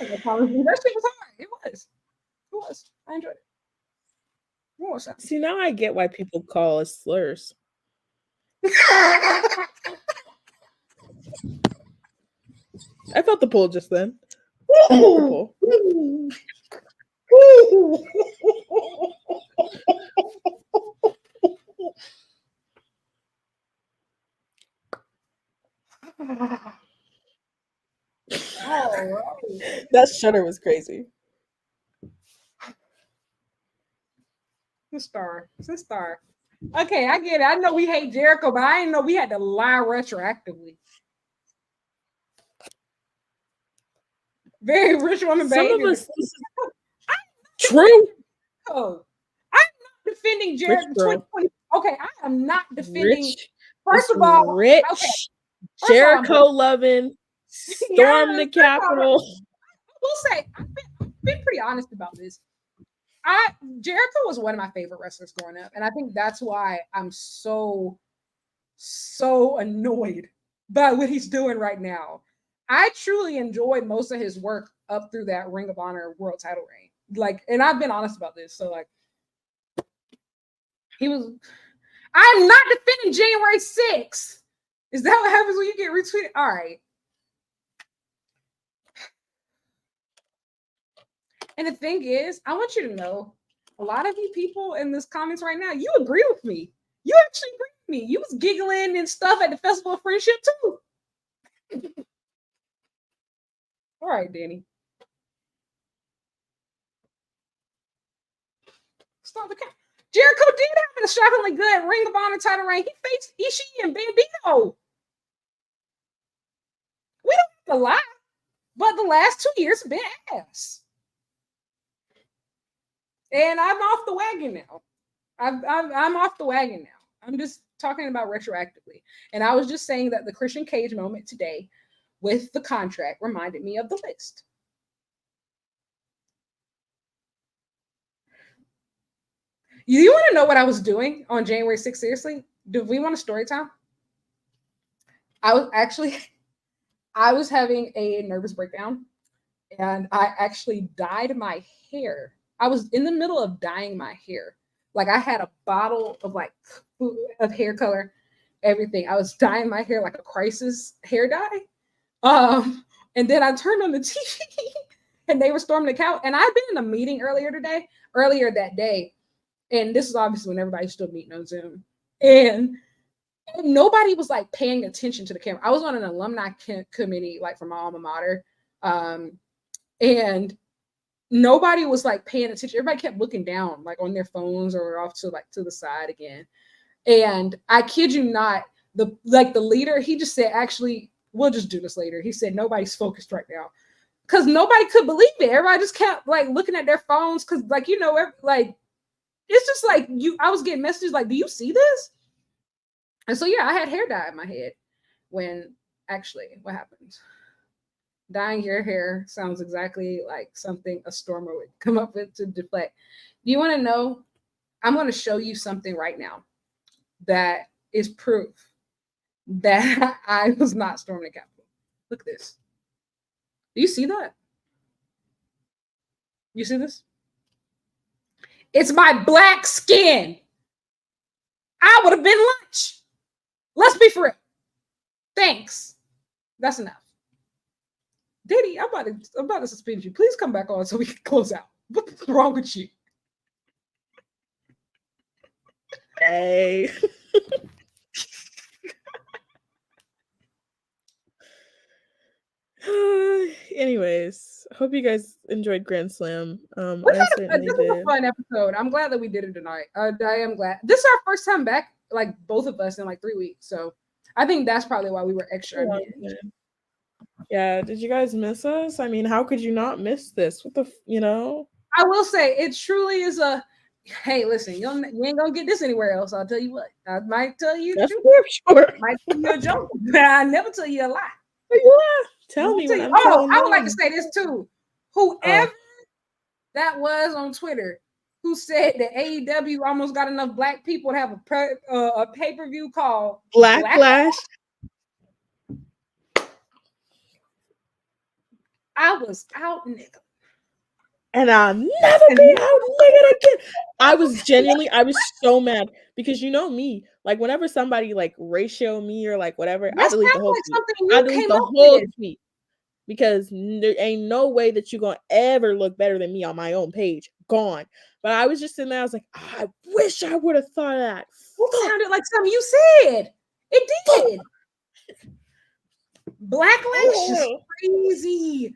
That shit was hard. It was. It was. I enjoyed it. What was that? See, now I get why people call us slurs. I felt the pull just then. I felt the pull. That shudder was crazy. The star. Okay, I get it. I know we hate Jericho, but I didn't know we had to lie retroactively. Very rich woman behavior. Some of us. True. Oh, I'm not defending Jericho. Okay, I am not defending. First of all, rich. Okay. Jericho loving. Storm the Capitol. I will say, I've been pretty honest about this. Jericho was one of my favorite wrestlers growing up, and I think that's why I'm so annoyed by what he's doing right now. I truly enjoyed most of his work up through that Ring of Honor world title reign. Like, and I've been honest about this. So, like, I'm not defending January 6th. Is that what happens when you get retweeted? All right. And the thing is, I want you to know, a lot of you people in this comments right now, you agree with me. You actually agree with me. You was giggling and stuff at the Festival of Friendship too. All right, Dani. Stop the count. Jericho did have a shockingly good Ring of Honor title reign. He faced Ishii and Bandito. We don't have to lie, but the last 2 years have been ass. And I'm off the wagon now. I'm off the wagon now. I'm just talking about retroactively. And I was just saying that the Christian Cage moment today with the contract reminded me of the list. You want to know what I was doing on January 6th? Seriously? Do we want a story time? I was having a nervous breakdown, and I actually dyed my hair. I was in the middle of dyeing my hair. Like, I had a bottle of like of hair color, everything. I was dyeing my hair like a crisis hair dye. And then I turned on the TV and they were storming the couch. And I'd been in a meeting earlier that day. And this is obviously when everybody's still meeting on Zoom. And nobody was like paying attention to the camera. I was on an alumni committee, like from my alma mater. And nobody was like paying attention. Everybody kept looking down, like on their phones or off to like to the side again. And I kid you not, the leader, he just said, actually, we'll just do this later. He said nobody's focused right now. Because nobody could believe it. Everybody just kept like looking at their phones because, like, you know, like it's just like I was getting messages like, do you see this? And so yeah, I had hair dye in my head when actually what happened? Dyeing your hair sounds exactly like something a stormer would come up with to deflect. Do you want to know? I'm going to show you something right now that is proof that I was not storming the Capitol. Look at this. Do you see that? You see this? It's my black skin. I would have been lunch. Let's be for real. Thanks. That's enough. Dani, I'm about to suspend you. Please come back on so we can close out. What's wrong with you? Hey. Anyways, hope you guys enjoyed Grand Slam. This was a fun episode. I'm glad that we did it tonight. I am glad. This is our first time back, like both of us, in like 3 weeks. So I think that's probably why we were extra. Yeah. Did you guys miss us? I mean, how could you not miss this? What the, you know? I will say it truly is a. Hey, listen, you ain't gonna get this anywhere else. I'll tell you what. I might tell you. That's sure. I might tell you a joke, but I never tell you a lie. Yeah. Tell me. I would like to say this too. Whoever that was on Twitter who said that AEW almost got enough black people to have a pay-per-view called Black Flash. I was out, nigga. And I'll never be out, nigga, again. I was so mad because you know me, like whenever somebody like ratio me or like whatever, I delete the whole tweet. I delete the whole tweet because there ain't no way that you're gonna ever look better than me on my own page. Gone. But I was just sitting there, I was like, I wish I would have thought of that. It sounded like something you said. It did. Blacklash is crazy.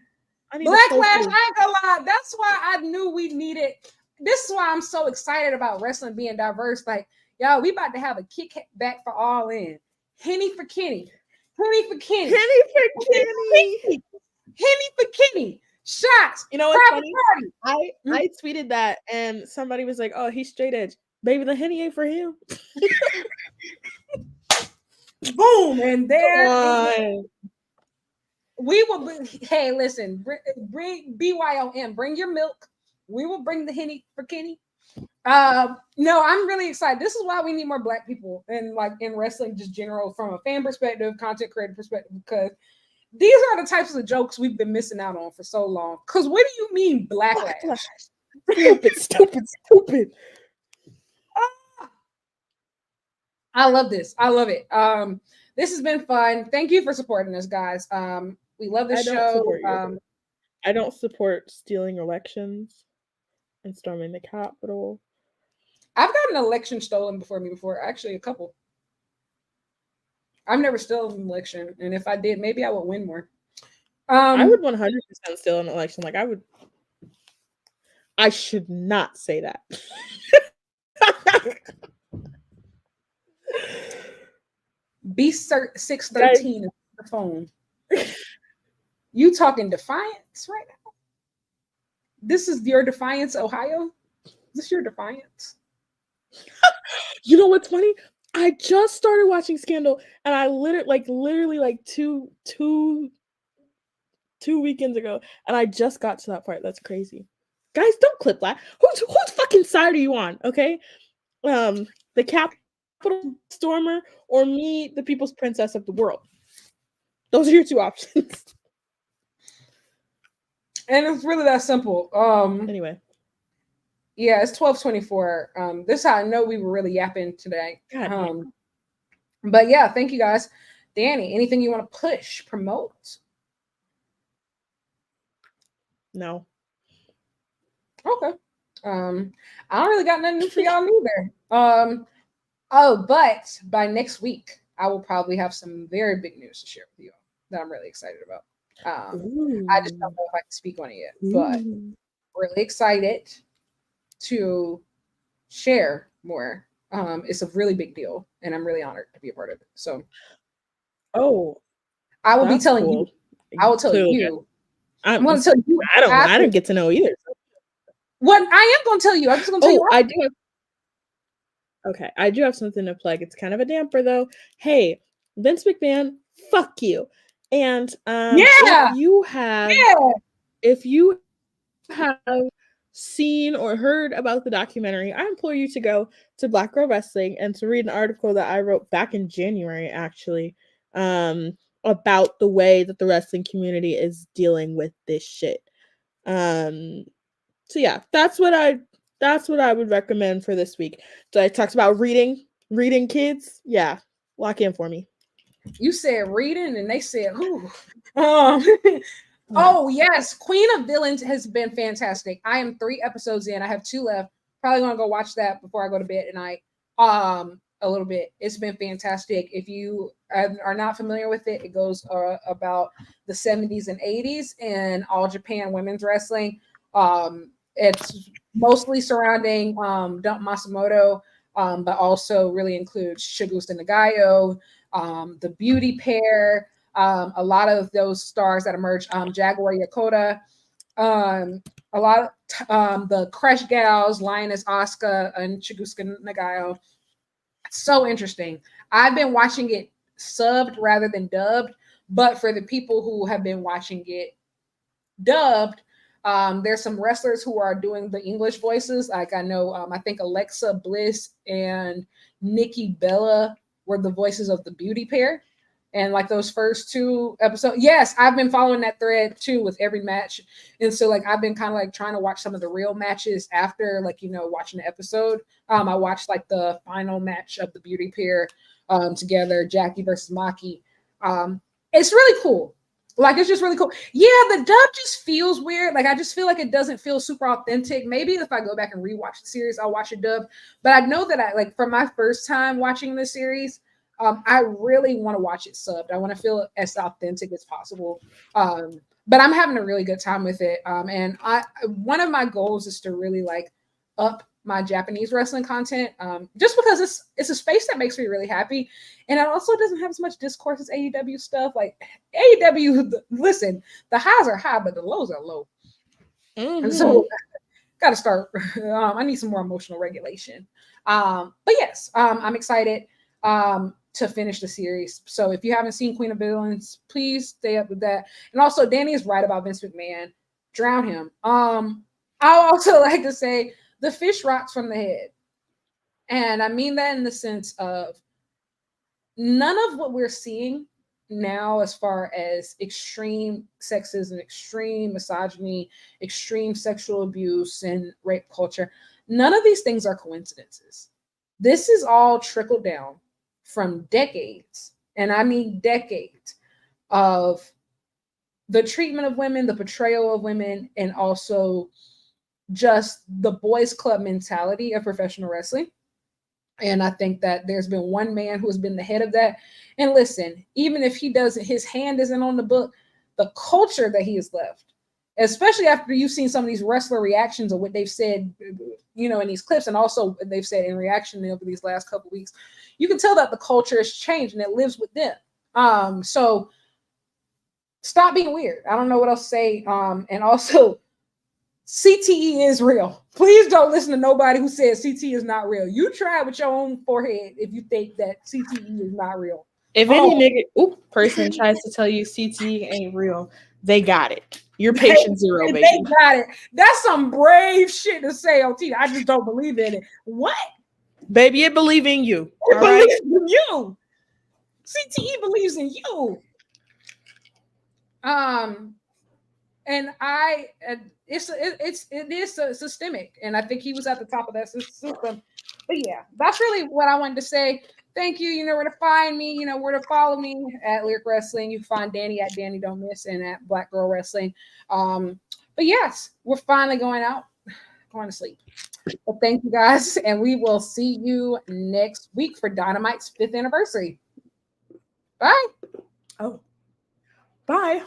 Blacklash, I ain't gonna lie. That's why I knew we needed. This is why I'm so excited about wrestling being diverse. Like, y'all, we about to have a kickback for All In. Henny for Kenny. Henny for Kenny. Henny for Kenny. Henny for Kenny. Shots. You know what's funny? I tweeted that and somebody was like, oh, he's straight edge. Baby, the Henny ain't for him. Boom. And there. We will be, hey, listen, bring BYOM, bring your milk. We will bring the Henny for Kenny. No, I'm really excited. This is why we need more black people in wrestling, just general, from a fan perspective, content creator perspective, because these are the types of jokes we've been missing out on for so long. Because what do you mean blacklash? Stupid. I love this. I love it. This has been fun. Thank you for supporting us, guys. We love this show. I don't support stealing elections and storming the Capitol. I've gotten an election stolen before. Actually, a couple. I've never stolen an election, and if I did, maybe I would win more. I would 100% steal an election. Like I should not say that. B613 is the phone. You talking defiance right now? This is your defiance, Ohio? Is this your defiance? You know what's funny? I just started watching Scandal, and I literally like two weekends ago, and I just got to that part. That's crazy. Guys, don't clip that. Whose fucking side are you on? Okay, the Capitol Stormer or me, the People's Princess of the World. Those are your two options. And it's really that simple. Anyway. Yeah, it's 12:24. This is how I know we were really yapping today. But yeah, thank you guys. Dani, anything you want to push, promote? No. Okay. I don't really got nothing new for y'all neither. But by next week, I will probably have some very big news to share with you all that I'm really excited about. I just don't know if I can speak on it yet, but really excited to share more. It's a really big deal, and I'm really honored to be a part of it. So, I will be telling you. I will tell you. I'm going to tell you. I didn't get to know either. What I am going to tell you. I'm just going to tell you. I do have. Okay, I do have something to plug. It's kind of a damper though. Hey, Vince McMahon, fuck you. And if you have seen or heard about the documentary, I implore you to go to Black Girl Wrestling and to read an article that I wrote back in January, actually, about the way that the wrestling community is dealing with this shit. So yeah, that's what I would recommend for this week. So I talked about reading kids. Yeah, lock in for me. You said reading, and they said who? Oh yes, Queen of Villains has been fantastic. I am 3 episodes in. I have 2 left. Probably gonna go watch that before I go to bed tonight. A little bit. It's been fantastic. If you are not familiar with it, it goes about the 70s and 80s in All Japan women's wrestling. It's mostly surrounding Dump Masamoto, but also really includes Shigusa Nagayo, the beauty pair, a lot of those stars that emerged, Jaguar Yokota, a lot of the Crush Gals, Lioness Asuka, and Shigusa Nagayo. So interesting. I've been watching it subbed rather than dubbed, but for the people who have been watching it dubbed, there's some wrestlers who are doing the English voices. Like I know, I think Alexa Bliss and Nikki Bella were the voices of the beauty pair. And like those first 2 episodes, yes, I've been following that thread too with every match. And so like I've been kind of like trying to watch some of the real matches after, like, watching the episode. I watched like the final match of the beauty pair together, Jackie versus Maki. It's really cool. Like, it's just really cool. Yeah, the dub just feels weird. Like, I just feel like it doesn't feel super authentic. Maybe if I go back and rewatch the series, I'll watch it dub. But I know that for my first time watching the series, I really want to watch it subbed. I want to feel it as authentic as possible. But I'm having a really good time with it. And one of my goals is to really like up my Japanese wrestling content, just because it's a space that makes me really happy, and it also doesn't have as much discourse as AEW stuff. Like AEW, listen, the highs are high, but the lows are low, and so got to start. I need some more emotional regulation. But yes, I'm excited to finish the series. So if you haven't seen Queen of Villains, please stay up with that. And also, Dani is right about Vince McMahon. Drown him. I also like to say, the fish rots from the head. And I mean that in the sense of none of what we're seeing now, as far as extreme sexism, extreme misogyny, extreme sexual abuse, and rape culture, none of these things are coincidences. This is all trickled down from decades, and I mean decades, of the treatment of women, the portrayal of women, and also just the boys club mentality of professional wrestling. And I think that there's been one man who has been the head of that. And listen, even if he doesn't, his hand isn't on the book, the culture that he has left, especially after you've seen some of these wrestler reactions of what they've said, in these clips, and also they've said in reaction over these last couple of weeks, you can tell that the culture has changed and it lives with them. So stop being weird. I don't know what else to say. And also, CTE is real. Please don't listen to nobody who says CTE is not real. You try with your own forehead if you think that CTE is not real. If any person tries to tell you CTE ain't real, they got it. You're patient zero, baby. They got it. That's some brave shit to say on TV. I just don't believe in it. What? Baby, it believes in you. It believes in you. CTE believes in you. And it is systemic, and I think he was at the top of that system. But yeah, that's really what I wanted to say. Thank you. You know where to find me. You know where to follow me at Lyric Wrestling. You can find Dani at Dani Don't Miss and at Black Girl Wrestling. But yes, we're finally going to sleep. Well, thank you guys, and we will see you next week for Dynamite's 5th anniversary. Bye. Oh, bye.